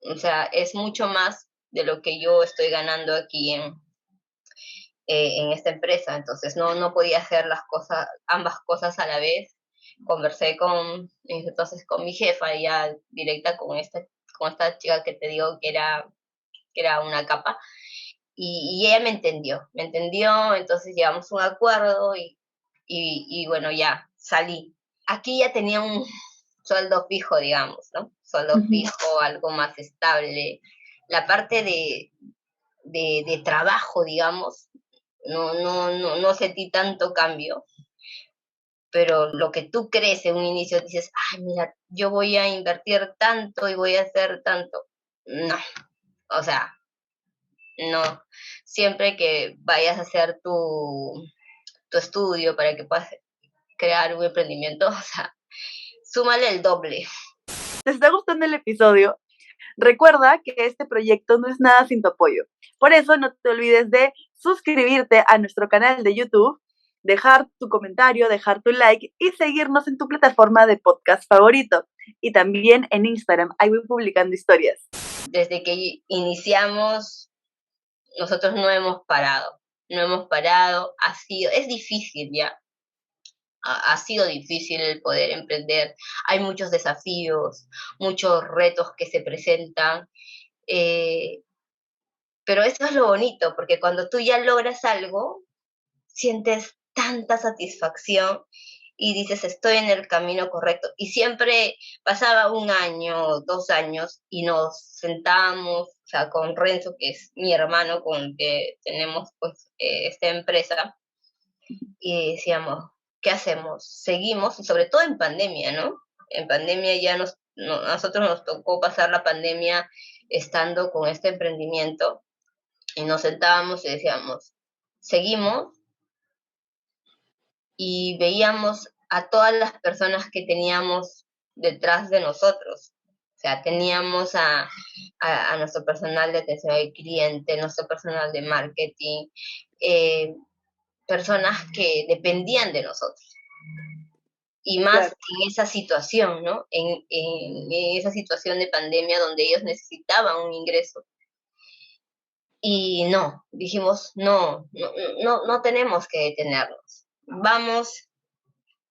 o sea, es mucho más de lo que yo estoy ganando aquí en esta empresa. Entonces no podía hacer ambas cosas a la vez. Conversé entonces con mi jefa, ya directa, con esta chica que te digo que era una capa, y ella me entendió, entonces llegamos a un acuerdo y bueno, ya salí. Aquí ya tenía un sueldo fijo, digamos, ¿no? Sueldo fijo, algo más estable. La parte de trabajo, digamos, no sentí tanto cambio, pero lo que tú crees en un inicio, dices, ay, mira, yo voy a invertir tanto y voy a hacer tanto. No, o sea, no. Siempre que vayas a hacer tu estudio para que puedas crear un emprendimiento, o sea, súmale el doble. ¿Te está gustando el episodio? Recuerda que este proyecto no es nada sin tu apoyo. Por eso no te olvides de suscribirte a nuestro canal de YouTube, dejar tu comentario, dejar tu like y seguirnos en tu plataforma de podcast favorito. Y también en Instagram, ahí voy publicando historias. Desde que iniciamos, nosotros no hemos parado, es difícil ya, ha sido difícil el poder emprender, hay muchos desafíos, muchos retos que se presentan, pero eso es lo bonito, porque cuando tú ya logras algo, sientes tanta satisfacción y dices, estoy en el camino correcto. Y siempre pasaba 1 año, 2 años, y nos sentábamos, o sea, con Renzo, que es mi hermano con el que tenemos pues esta empresa, y decíamos, ¿qué hacemos? Seguimos, y sobre todo en pandemia, ¿no? En pandemia ya nosotros nos tocó pasar la pandemia estando con este emprendimiento, y nos sentábamos y decíamos, seguimos, y veíamos a todas las personas que teníamos detrás de nosotros. O sea, teníamos a nuestro personal de atención al cliente, nuestro personal de marketing, personas que dependían de nosotros. Y más Claro. en esa situación, ¿no? En esa situación de pandemia donde ellos necesitaban un ingreso. Y no, dijimos, no tenemos que detenernos. Vamos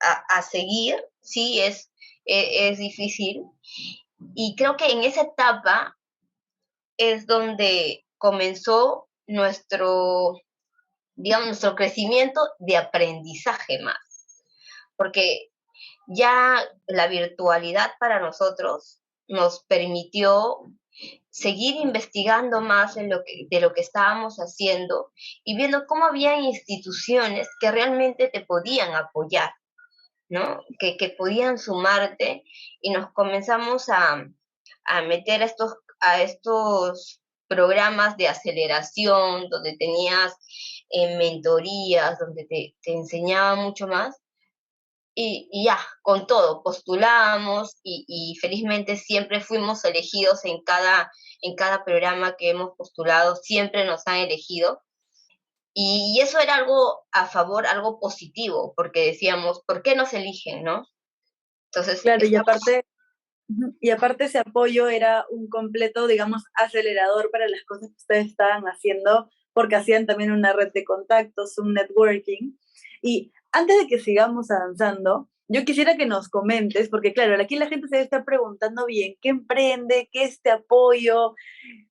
a seguir, sí, es difícil. Y creo que en esa etapa es donde comenzó digamos, nuestro crecimiento de aprendizaje más. Porque ya la virtualidad para nosotros nos permitió seguir investigando más de lo que estábamos haciendo y viendo cómo había instituciones que realmente te podían apoyar, ¿no? Que podían sumarte, y nos comenzamos a meter a estos programas de aceleración donde tenías mentorías, donde te enseñaba mucho más. Y ya, con todo, postulábamos y felizmente siempre fuimos elegidos en cada programa que hemos postulado, siempre nos han elegido. Y eso era algo a favor, algo positivo, porque decíamos, ¿por qué nos eligen, no? Entonces, Claro, y aparte ese apoyo era un completo, digamos, acelerador para las cosas que ustedes estaban haciendo, porque hacían también una red de contactos, un networking. Y antes de que sigamos avanzando, yo quisiera que nos comentes, porque claro, aquí la gente se está preguntando bien, ¿qué emprende? ¿Qué es este apoyo?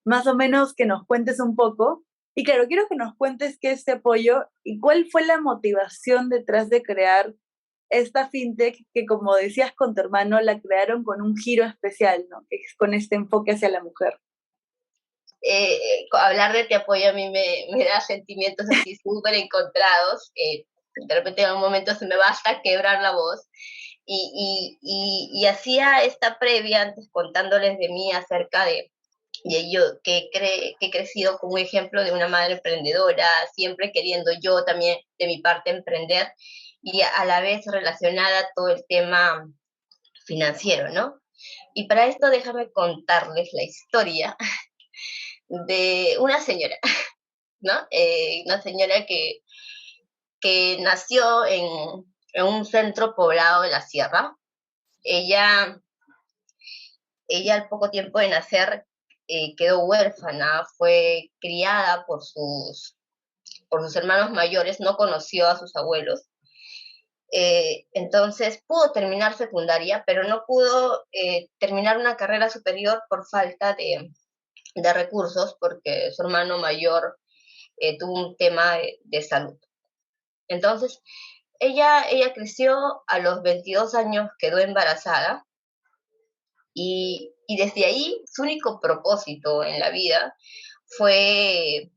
Más o menos que nos cuentes un poco. Y claro, quiero que nos cuentes qué es este apoyo y cuál fue la motivación detrás de crear esta fintech que, como decías con tu hermano, la crearon con un giro especial, ¿no? Que es con este enfoque hacia la mujer. hablar de Te Apoyo a mí me da sentimientos así súper encontrados. De repente en un momento se me va hasta quebrar la voz. Y hacía esta previa antes contándoles de mí acerca de yo que he crecido como un ejemplo de una madre emprendedora, siempre queriendo yo también de mi parte emprender, y a la vez relacionada a todo el tema financiero, ¿no? Y para esto déjame contarles la historia de una señora, ¿no? Una señora que nació en un centro poblado de la sierra. Ella, ella al poco tiempo de nacer quedó huérfana, fue criada por sus hermanos mayores, no conoció a sus abuelos. Entonces pudo terminar secundaria, pero no pudo terminar una carrera superior por falta de recursos, porque su hermano mayor tuvo un tema de salud. Entonces, ella creció, a los 22 años quedó embarazada, y desde ahí su único propósito en la vida fue,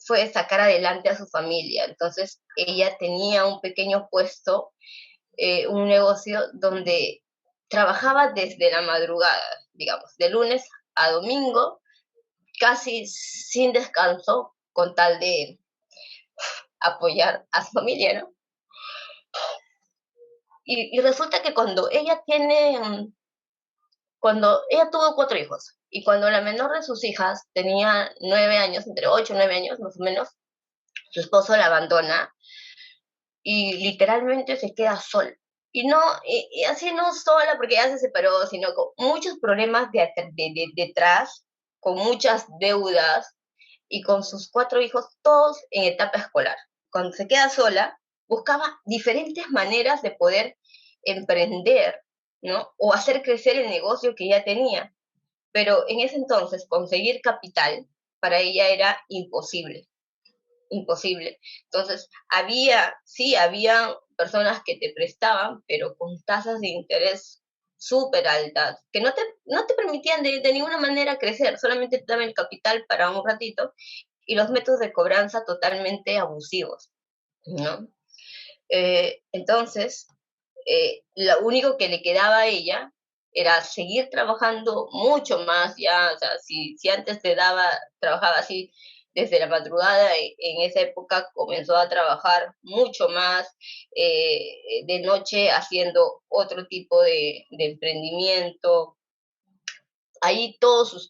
fue sacar adelante a su familia. Entonces, ella tenía un pequeño puesto, un negocio donde trabajaba desde la madrugada, digamos, de lunes a domingo, casi sin descanso, con tal de apoyar a su familia, ¿no? Y resulta que cuando ella tuvo 4 hijos, y cuando la menor de sus hijas tenía 9 años, entre 8 y 9 años más o menos, su esposo la abandona, y literalmente se queda sola. Y no, y así no sola porque ya se separó, sino con muchos problemas detrás, con muchas deudas y con sus 4 hijos, todos en etapa escolar. Cuando se queda sola, buscaba diferentes maneras de poder emprender, ¿no? O hacer crecer el negocio que ya tenía. Pero en ese entonces, conseguir capital para ella era imposible, imposible. Entonces, había personas que te prestaban, pero con tasas de interés súper altas, que no te permitían de ninguna manera crecer, solamente te daban el capital para un ratito y los métodos de cobranza totalmente abusivos, ¿no? Entonces, lo único que le quedaba a ella era seguir trabajando mucho más ya, o sea, si antes trabajaba así desde la madrugada, en esa época comenzó a trabajar mucho más, de noche haciendo otro tipo de emprendimiento. Ahí todos sus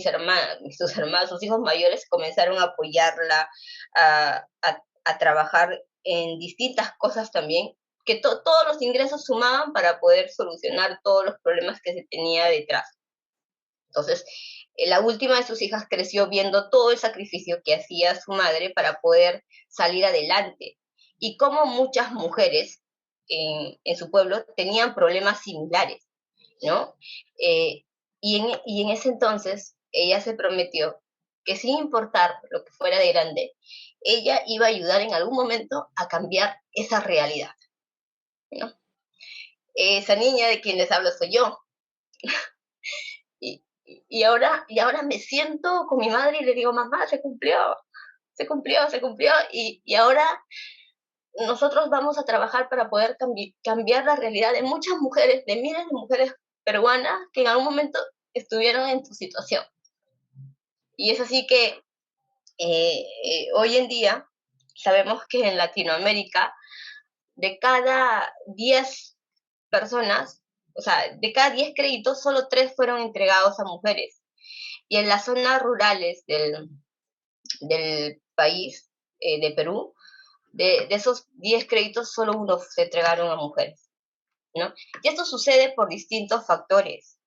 hermanos, sus hijos mayores comenzaron a apoyarla, a trabajar en distintas cosas también, que todos los ingresos sumaban para poder solucionar todos los problemas que se tenía detrás. Entonces, la última de sus hijas creció viendo todo el sacrificio que hacía su madre para poder salir adelante. Y como muchas mujeres en su pueblo tenían problemas similares, ¿no? Eh, y en ese entonces ella se prometió que sin importar lo que fuera de grande, ella iba a ayudar en algún momento a cambiar esa realidad, ¿no? Esa niña de quien les hablo soy yo. Y ahora me siento con mi madre y le digo, mamá, se cumplió, se cumplió, se cumplió. Y ahora nosotros vamos a trabajar para poder cambiar la realidad de muchas mujeres, de miles de mujeres peruanas que en algún momento estuvieron en tu situación. Y es así que hoy en día sabemos que en Latinoamérica, de cada 10 personas, o sea, de cada 10 créditos, solo 3 fueron entregados a mujeres. Y en las zonas rurales del país, de Perú, de esos 10 créditos, solo uno se entregaron a mujeres, ¿no? Y esto sucede por distintos factores,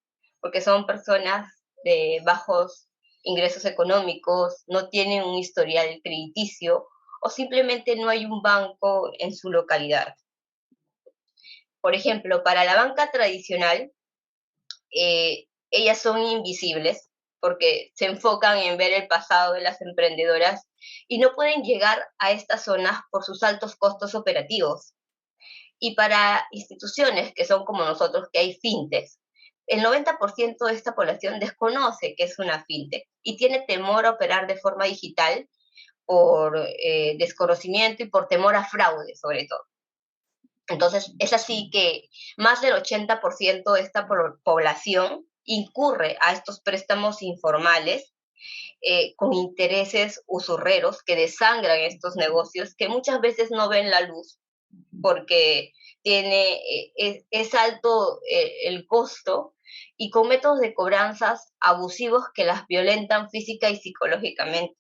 porque son personas de bajos ingresos económicos, no tienen un historial crediticio o simplemente no hay un banco en su localidad. Por ejemplo, para la banca tradicional, ellas son invisibles porque se enfocan en ver el pasado de las emprendedoras y no pueden llegar a estas zonas por sus altos costos operativos. Y para instituciones que son como nosotros, que hay fintechs, el 90% de esta población desconoce que es una fintech y tiene temor a operar de forma digital por desconocimiento y por temor a fraude, sobre todo. Entonces, es así que más del 80% de esta población incurre a estos préstamos informales, con intereses usurreros que desangran estos negocios que muchas veces no ven la luz porque es alto el costo y con métodos de cobranzas abusivos que las violentan física y psicológicamente.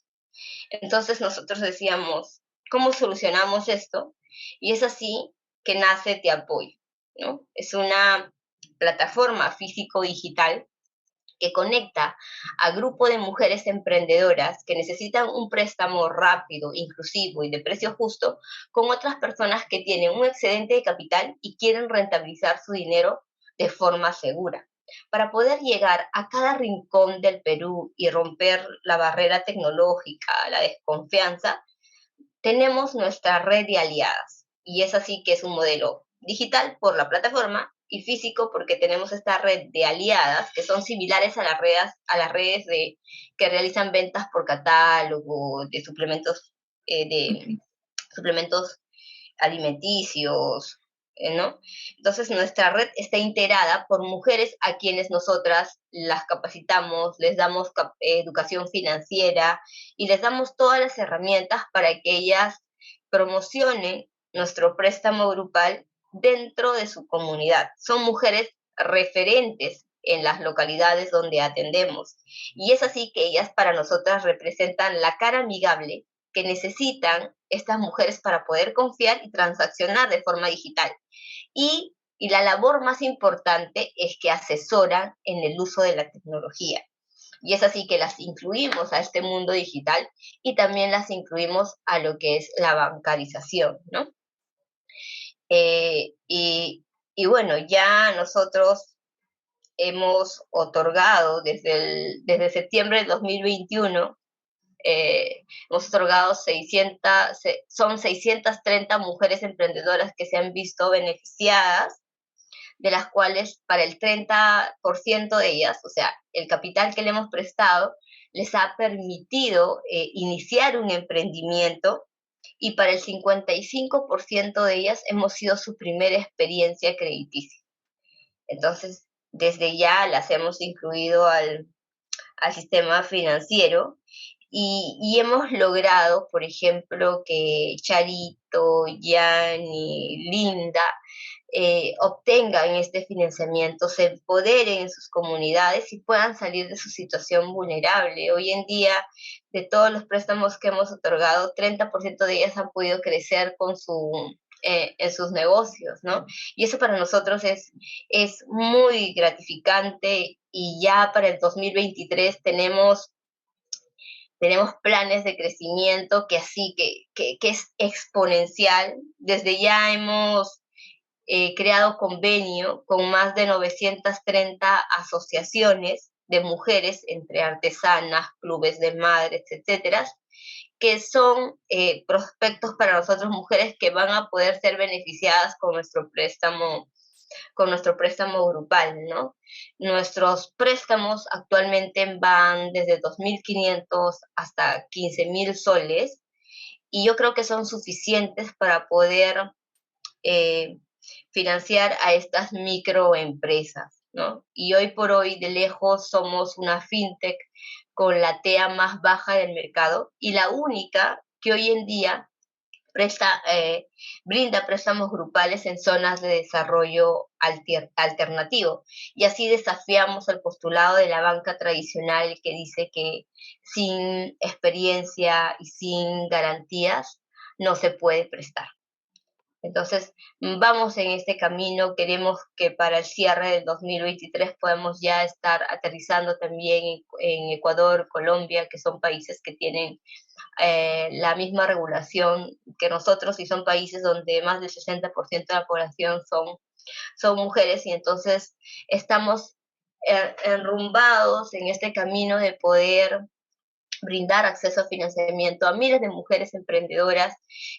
Entonces nosotros decíamos, ¿cómo solucionamos esto? Y es así que nace Te Apoyo, ¿no? Es una plataforma físico-digital que conecta a grupo de mujeres emprendedoras que necesitan un préstamo rápido, inclusivo y de precio justo con otras personas que tienen un excedente de capital y quieren rentabilizar su dinero de forma segura. Para poder llegar a cada rincón del Perú y romper la barrera tecnológica, la desconfianza, tenemos nuestra red de aliadas. Y es así que es un modelo digital por la plataforma y físico porque tenemos esta red de aliadas que son similares a las redes que realizan ventas por catálogo de suplementos alimenticios, ¿no? Entonces nuestra red está integrada por mujeres a quienes nosotras las capacitamos, les damos educación financiera y les damos todas las herramientas para que ellas promocionen nuestro préstamo grupal dentro de su comunidad. Son mujeres referentes en las localidades donde atendemos. Y es así que ellas para nosotras representan la cara amigable que necesitan estas mujeres para poder confiar y transaccionar de forma digital. Y la labor más importante es que asesoran en el uso de la tecnología. Y es así que las incluimos a este mundo digital y también las incluimos a lo que es la bancarización, ¿no? Y bueno, ya nosotros hemos otorgado desde septiembre del 2021, hemos otorgado 630 mujeres emprendedoras que se han visto beneficiadas, de las cuales para el 30% de ellas, o sea, el capital que le hemos prestado, les ha permitido iniciar un emprendimiento, y para el 55% de ellas hemos sido su primera experiencia crediticia. Entonces, desde ya las hemos incluido al sistema financiero y hemos logrado, por ejemplo, que Charito, Yani, Linda obtengan este financiamiento, se empoderen en sus comunidades y puedan salir de su situación vulnerable. Hoy en día, de todos los préstamos que hemos otorgado, 30% de ellas han podido crecer en sus negocios, ¿no? Y eso para nosotros es muy gratificante, y ya para el 2023 tenemos planes de crecimiento que es exponencial. Desde ya hemos creado convenio con más de 930 asociaciones de mujeres, entre artesanas, clubes de madres, etcétera, que son prospectos para nosotros, mujeres que van a poder ser beneficiadas con nuestro préstamo grupal, ¿no? Nuestros préstamos actualmente van desde 2.500 hasta 15.000 soles, y yo creo que son suficientes para poder eh, financiar a estas microempresas, ¿no? Y hoy por hoy, de lejos, somos una fintech con la TEA más baja del mercado y la única que hoy en día brinda préstamos grupales en zonas de desarrollo alternativo. Y así desafiamos el postulado de la banca tradicional, que dice que sin experiencia y sin garantías no se puede prestar. Entonces, vamos en este camino. Queremos que para el cierre del 2023 podamos ya estar aterrizando también en Ecuador, Colombia, que son países que tienen la misma regulación que nosotros, y son países donde más del 60% de la población son mujeres, y entonces estamos enrumbados en este camino de poder brindar acceso a financiamiento a miles de mujeres emprendedoras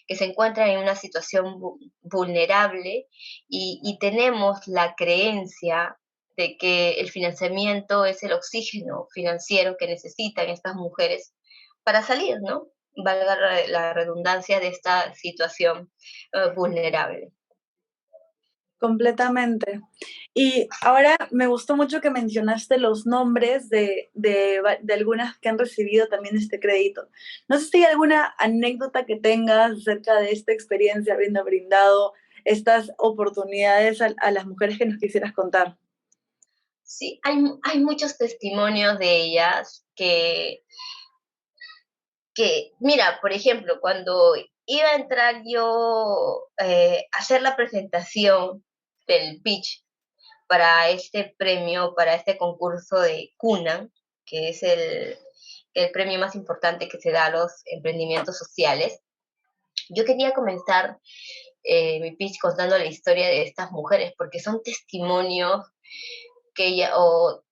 que se encuentran en una situación vulnerable, y tenemos la creencia de que el financiamiento es el oxígeno financiero que necesitan estas mujeres para salir, ¿no? Valga la redundancia, de esta situación vulnerable. Completamente. Y ahora me gustó mucho que mencionaste los nombres de algunas que han recibido también este crédito. No sé si hay alguna anécdota que tengas acerca de esta experiencia, habiendo brindado estas oportunidades a las mujeres, que nos quisieras contar. Sí, hay muchos testimonios de ellas mira, por ejemplo, cuando iba a entrar yo a hacer la presentación del pitch para este premio, para este concurso de CUNA, que es el premio más importante que se da a los emprendimientos sociales, yo quería comenzar mi pitch contando la historia de estas mujeres, porque son testimonios o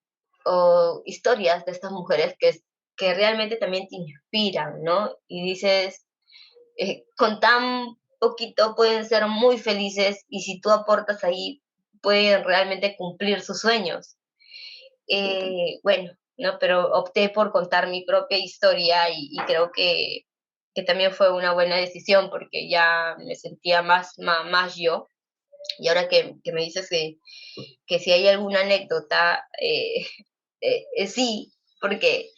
historias de estas mujeres que realmente también te inspiran, ¿no? Y dices, con tan poquito pueden ser muy felices, y si tú aportas ahí, pueden realmente cumplir sus sueños. Bueno, ¿no? Pero opté por contar mi propia historia, y creo que también fue una buena decisión, porque ya me sentía más yo. Y ahora que me dices que si hay alguna anécdota, sí, porque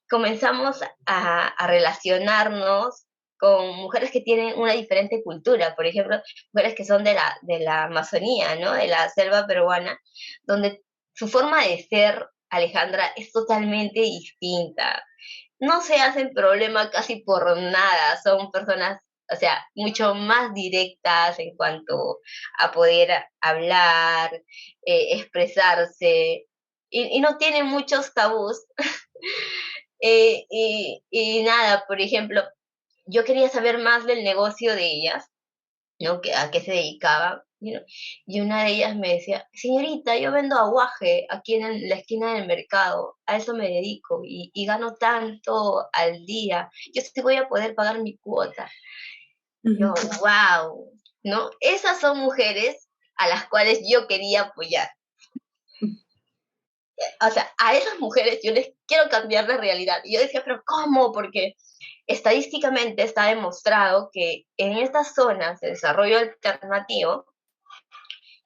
comenzamos a relacionarnos con mujeres que tienen una diferente cultura, por ejemplo, mujeres que son de la Amazonía, ¿no? De la selva peruana, donde su forma de ser, Alejandra, es totalmente distinta. no se hacen problema casi por nada, son personas, o sea, mucho más directas en cuanto a poder hablar, expresarse, y no tienen muchos tabús. Y nada, por ejemplo, yo quería saber más del negocio de ellas, ¿no? ¿A qué se dedicaba? Y una de ellas me decía, señorita, yo vendo aguaje aquí en la esquina del mercado, a eso me dedico y gano tanto al día, yo sí voy a poder pagar mi cuota. Yo, wow, ¿no? Esas son mujeres a las cuales yo quería apoyar. O sea, a esas mujeres yo les quiero cambiar la realidad. Y yo decía, pero ¿cómo? Porque estadísticamente está demostrado que en estas zonas de desarrollo alternativo,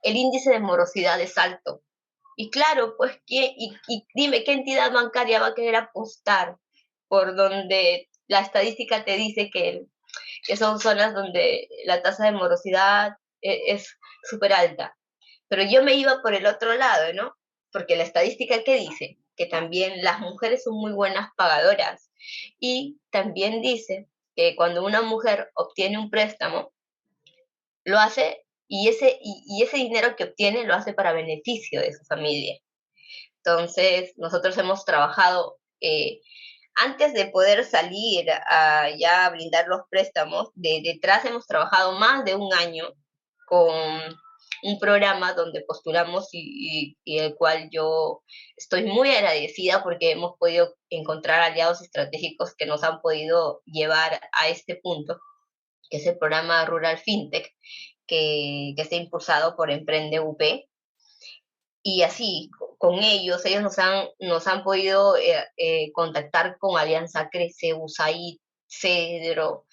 el índice de morosidad es alto. Y claro, pues, y dime, ¿qué entidad bancaria va a querer apostar por donde la estadística te dice que son zonas donde la tasa de morosidad es súper alta? Pero yo me iba por el otro lado, ¿no? Porque la estadística que dice que también las mujeres son muy buenas pagadoras y también dice que cuando una mujer obtiene un préstamo, lo hace y ese dinero que obtiene lo hace para beneficio de su familia. Entonces, nosotros hemos trabajado, antes de poder salir a ya brindar los préstamos, detrás hemos trabajado más de un año con un programa donde postulamos y el cual yo estoy muy agradecida porque hemos podido encontrar aliados estratégicos que nos han podido llevar a este punto, que es el programa Rural FinTech, que está impulsado por Emprende UP. Y así, con ellos nos han podido contactar con Alianza Crece, USAID, Cedro,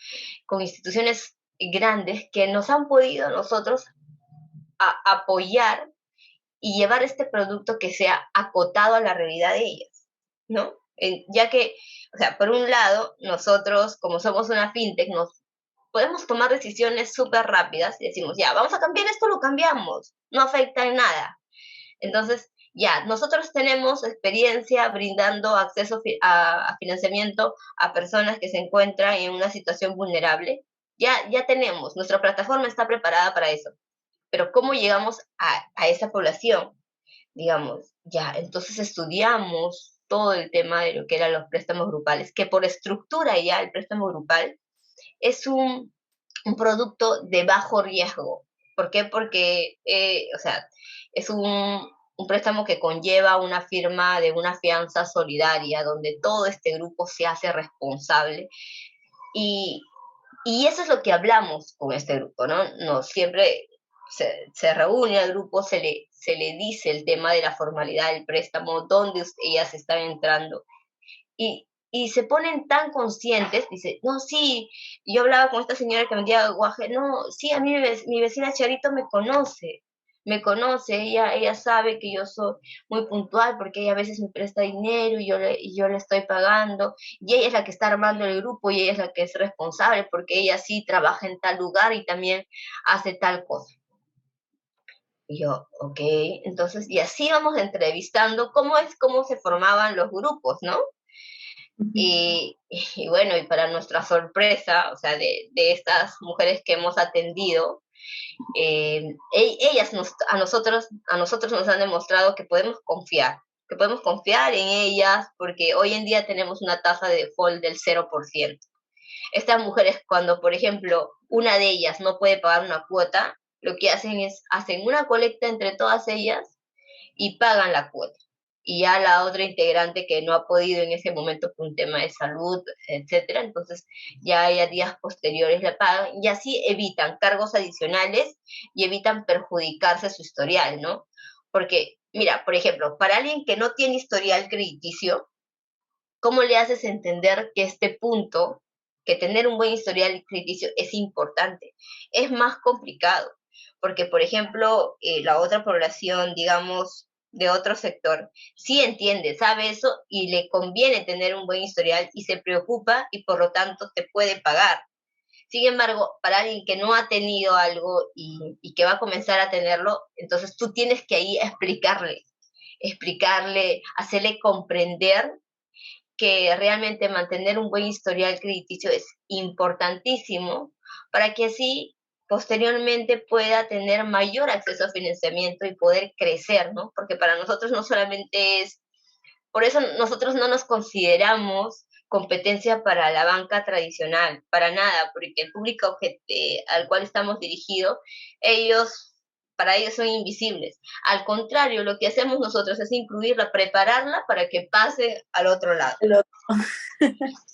con instituciones grandes que nos han podido nosotros apoyar y llevar este producto que sea acotado a la realidad de ellas, ¿no? Ya que, o sea, por un lado, nosotros, como somos una fintech, nos podemos tomar decisiones súper rápidas y decimos, ya, vamos a cambiar esto, lo cambiamos, no afecta en nada. Entonces, ya, nosotros tenemos experiencia brindando acceso a financiamiento a personas que se encuentran en una situación vulnerable. Ya tenemos, nuestra plataforma está preparada para eso. Pero ¿cómo llegamos a esa población? Digamos, ya, entonces estudiamos todo el tema de lo que eran los préstamos grupales, que por estructura ya el préstamo grupal es un producto de bajo riesgo. ¿Por qué? Porque, o sea, es un préstamo que conlleva una firma de una fianza solidaria, donde todo este grupo se hace responsable. Y, y eso es lo que hablamos con este grupo, ¿no? Nos siempre se reúne al grupo, se le dice el tema de la formalidad del préstamo, dónde ellas están entrando. Y se ponen tan conscientes, dice, no, sí, yo hablaba con esta señora que vendía guaje, no, sí, a mí mi vecina Charito me conoce, ella sabe que yo soy muy puntual porque ella a veces me presta dinero y yo le estoy pagando, y ella es la que está armando el grupo y ella es la que es responsable porque ella sí trabaja en tal lugar y también hace tal cosa. Y yo, ok, entonces, y así vamos entrevistando cómo se formaban los grupos, ¿no? Y bueno, y para nuestra sorpresa, o sea, de estas mujeres que hemos atendido, ellas a nosotros nos han demostrado que podemos confiar en ellas, porque hoy en día tenemos una tasa de default del 0%. Estas mujeres, cuando, por ejemplo, una de ellas no puede pagar una cuota, lo que hacen es, hacen una colecta entre todas ellas y pagan la cuota. Y ya la otra integrante que no ha podido en ese momento por un tema de salud, etcétera, entonces ya a días posteriores la pagan y así evitan cargos adicionales y evitan perjudicarse su historial, ¿no? Porque, mira, por ejemplo, para alguien que no tiene historial crediticio, ¿cómo le haces entender que este punto, que tener un buen historial crediticio es importante? Es más complicado, porque, por ejemplo, la otra población, digamos, de otro sector, sí entiende, sabe eso y le conviene tener un buen historial y se preocupa y por lo tanto te puede pagar. Sin embargo, para alguien que no ha tenido algo y que va a comenzar a tenerlo, entonces tú tienes que ahí explicarle, hacerle comprender que realmente mantener un buen historial crediticio es importantísimo para que así posteriormente pueda tener mayor acceso a financiamiento y poder crecer, ¿no? Porque para nosotros no solamente es, por eso nosotros no nos consideramos competencia para la banca tradicional, para nada, porque el público al cual estamos dirigidos, para ellos son invisibles. Al contrario, lo que hacemos nosotros es incluirla, prepararla para que pase al otro lado.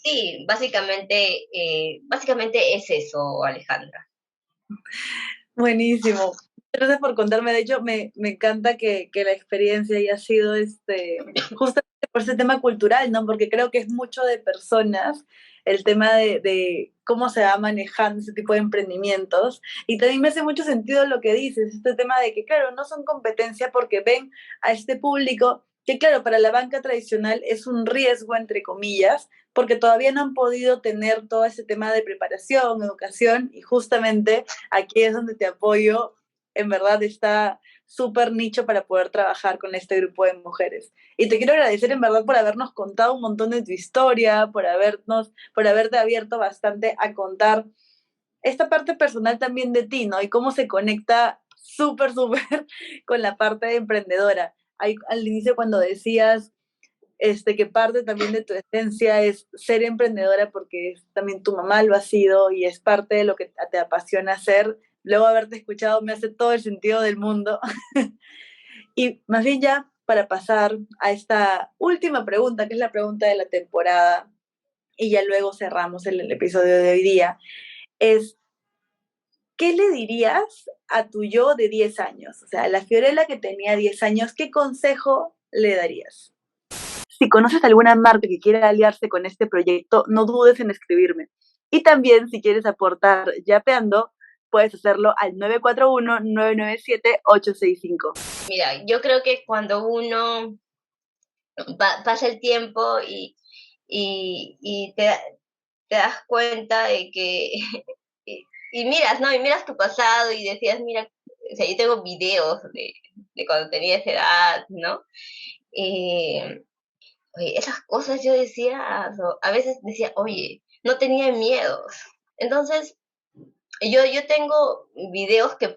Sí, básicamente es eso, Alejandra. Buenísimo. Gracias por contarme. De hecho, me encanta que la experiencia haya sido justamente por ese tema cultural, ¿no? Porque creo que es mucho de personas el tema de cómo se va manejando ese tipo de emprendimientos. Y también me hace mucho sentido lo que dices, este tema de que, claro, no son competencia porque ven a este público que, claro, para la banca tradicional es un riesgo, entre comillas, porque todavía no han podido tener todo ese tema de preparación, educación, y justamente aquí es donde te apoyo. En verdad está súper nicho para poder trabajar con este grupo de mujeres. Y te quiero agradecer en verdad por habernos contado un montón de tu historia, por haberte abierto bastante a contar esta parte personal también de ti, ¿no? Y cómo se conecta súper, súper con la parte de emprendedora. Ahí, al inicio cuando decías que parte también de tu esencia es ser emprendedora porque también tu mamá lo ha sido y es parte de lo que te apasiona hacer. Luego haberte escuchado me hace todo el sentido del mundo. Y más bien ya para pasar a esta última pregunta, que es la pregunta de la temporada, y ya luego cerramos el episodio de hoy día, es, ¿qué le dirías a tu yo de 10 años? O sea, a la Fiorella que tenía 10 años, ¿qué consejo le darías? Si conoces alguna marca que quiera aliarse con este proyecto, no dudes en escribirme. Y también, si quieres aportar yapeando, puedes hacerlo al 941-997-865. Mira, yo creo que cuando uno pasa el tiempo y te das cuenta de que, y miras, ¿no? Y miras tu pasado y decías, mira, o sea, yo tengo videos de cuando tenía esa edad, ¿no? Oye, esas cosas yo decía, a veces decía, oye, no tenía miedos. Entonces, yo tengo videos que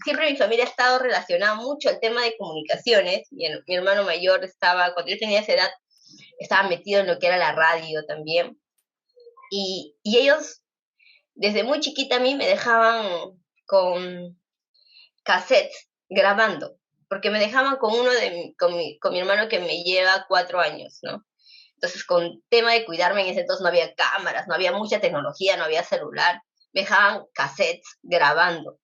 siempre mi familia ha estado relacionada mucho al tema de comunicaciones. Mi hermano mayor cuando yo tenía esa edad, estaba metido en lo que era la radio también. Y ellos, desde muy chiquita a mí, me dejaban con cassettes grabando, porque me dejaban con con mi hermano que me lleva 4 años, ¿no? Entonces, con tema de cuidarme en ese entonces no había cámaras, no había mucha tecnología, no había celular, me dejaban cassettes grabando.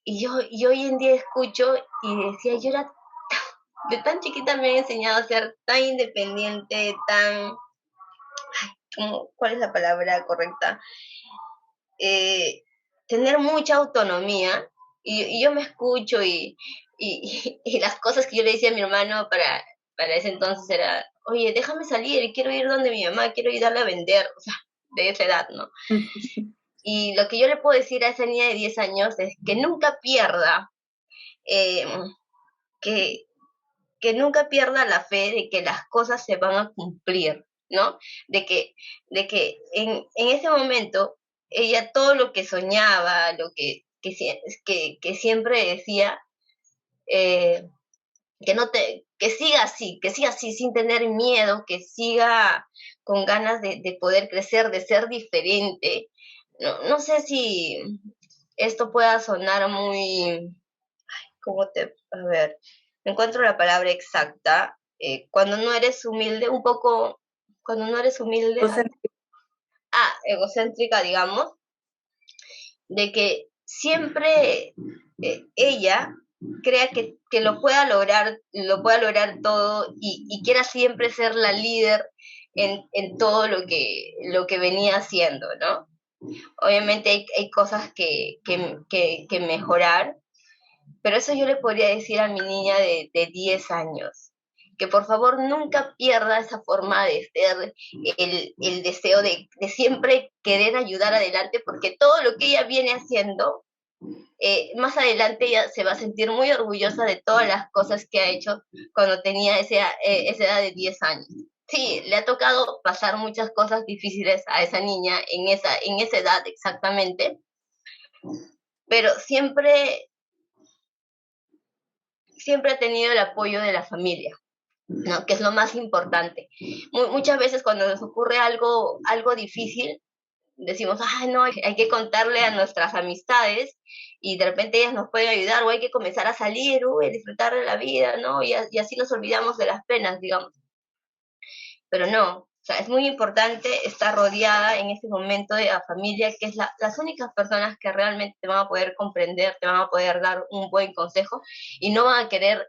Y hoy en día escucho y decía, de tan chiquita me han enseñado a ser tan independiente, ¿cuál es la palabra correcta? Tener mucha autonomía, y yo me escucho y las cosas que yo le decía a mi hermano para ese entonces era, oye, déjame salir, quiero ir donde mi mamá, quiero ayudarle a vender, o sea, de esa edad, ¿no? Y lo que yo le puedo decir a esa niña de 10 años es que nunca pierda, eh, que, que nunca pierda la fe de que las cosas se van a cumplir, ¿no? De que en ese momento ella todo lo que soñaba, que siempre decía, que siga así sin tener miedo, que siga con ganas de poder crecer, de ser diferente. No sé si esto pueda sonar muy, a ver, no encuentro la palabra exacta, cuando no eres humilde, cuando no eres humilde, egocéntrica, digamos, de que siempre ella crea que lo pueda lograr todo y quiera siempre ser la líder en todo lo que venía haciendo, ¿no? Obviamente hay cosas que mejorar, pero eso yo le podría decir a mi niña de 10 años, que por favor nunca pierda esa forma de ser, el deseo de siempre querer ayudar adelante, porque todo lo que ella viene haciendo, más adelante ella se va a sentir muy orgullosa de todas las cosas que ha hecho cuando tenía esa edad de 10 años. Sí, le ha tocado pasar muchas cosas difíciles a esa niña en esa edad exactamente, pero siempre ha tenido el apoyo de la familia, ¿no? Que es lo más importante. Muchas veces cuando nos ocurre algo difícil, decimos, ay, no, hay que contarle a nuestras amistades y de repente ellas nos pueden ayudar o hay que comenzar a salir, a disfrutar de la vida, ¿no? Y así nos olvidamos de las penas, digamos. Pero no, o sea, es muy importante estar rodeada en ese momento de la familia, que es las únicas personas que realmente te van a poder comprender, te van a poder dar un buen consejo y no van a querer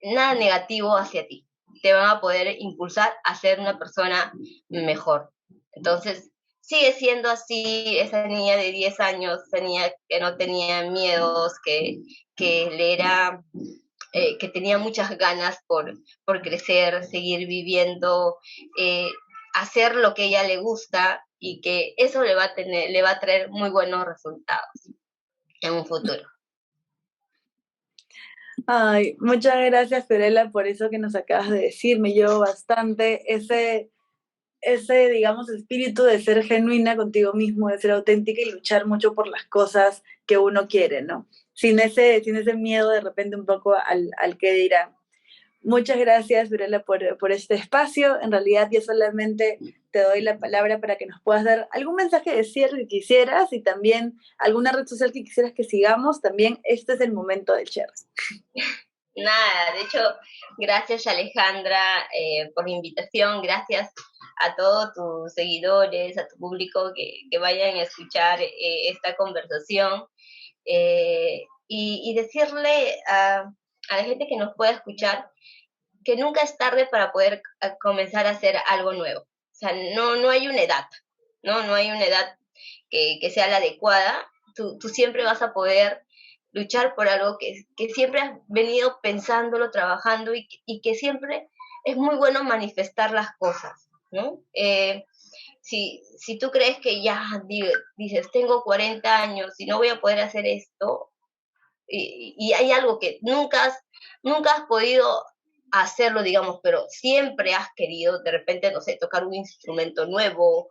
nada negativo hacia ti. Te van a poder impulsar a ser una persona mejor. Entonces, sigue siendo así esa niña de 10 años, esa niña que no tenía miedos, que le era que tenía muchas ganas por crecer, seguir viviendo, hacer lo que a ella le gusta y que eso le va a traer muy buenos resultados en un futuro. Ay, muchas gracias, Fiorella, por eso que nos acabas de decir. Me llevo bastante ese, digamos, espíritu de ser genuina contigo mismo, de ser auténtica y luchar mucho por las cosas que uno quiere, ¿no? Sin ese miedo de repente un poco al que dirán. Muchas gracias, Fiorella, por este espacio. En realidad, yo solamente te doy la palabra para que nos puedas dar algún mensaje de cierre que quisieras y también alguna red social que quisieras que sigamos. También este es el momento del cierre. Nada, de hecho, gracias Alejandra por la invitación, gracias a todos tus seguidores, a tu público que vayan a escuchar esta conversación y decirle a la gente que nos pueda escuchar que nunca es tarde para poder comenzar a hacer algo nuevo. O sea, no hay una edad, no hay una edad que sea la adecuada. Tú siempre vas a poder luchar por algo que siempre has venido pensándolo, trabajando y que siempre es muy bueno manifestar las cosas, ¿no? Si tú crees que ya dices, tengo 40 años y no voy a poder hacer esto, y hay algo que nunca has podido hacerlo, digamos, pero siempre has querido, de repente, no sé, tocar un instrumento nuevo,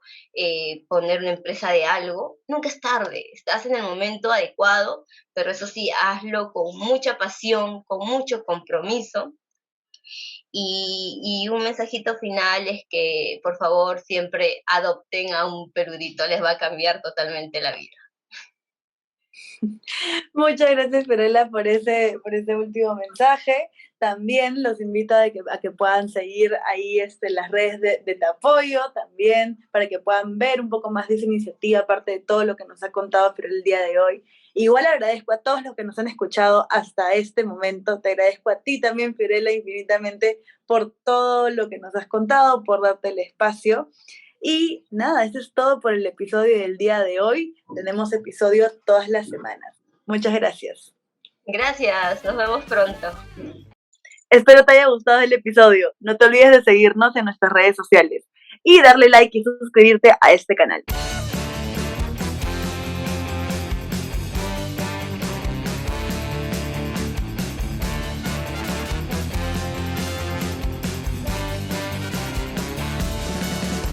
poner una empresa de algo, nunca es tarde, estás en el momento adecuado, pero eso sí, hazlo con mucha pasión, con mucho compromiso. Y un mensajito final es que, por favor, siempre adopten a un perudito, les va a cambiar totalmente la vida. Muchas gracias, Fiorella, por ese último mensaje. También los invito a que puedan seguir ahí las redes de apoyo, también para que puedan ver un poco más de esa iniciativa, aparte de todo lo que nos ha contado Fiorella el día de hoy. Igual agradezco a todos los que nos han escuchado hasta este momento. Te agradezco a ti también, Fiorella, infinitamente por todo lo que nos has contado, por darte el espacio. Y nada, eso es todo por el episodio del día de hoy. Tenemos episodios todas las semanas. Muchas gracias. Gracias, nos vemos pronto. Espero te haya gustado el episodio. No te olvides de seguirnos en nuestras redes sociales y darle like y suscribirte a este canal.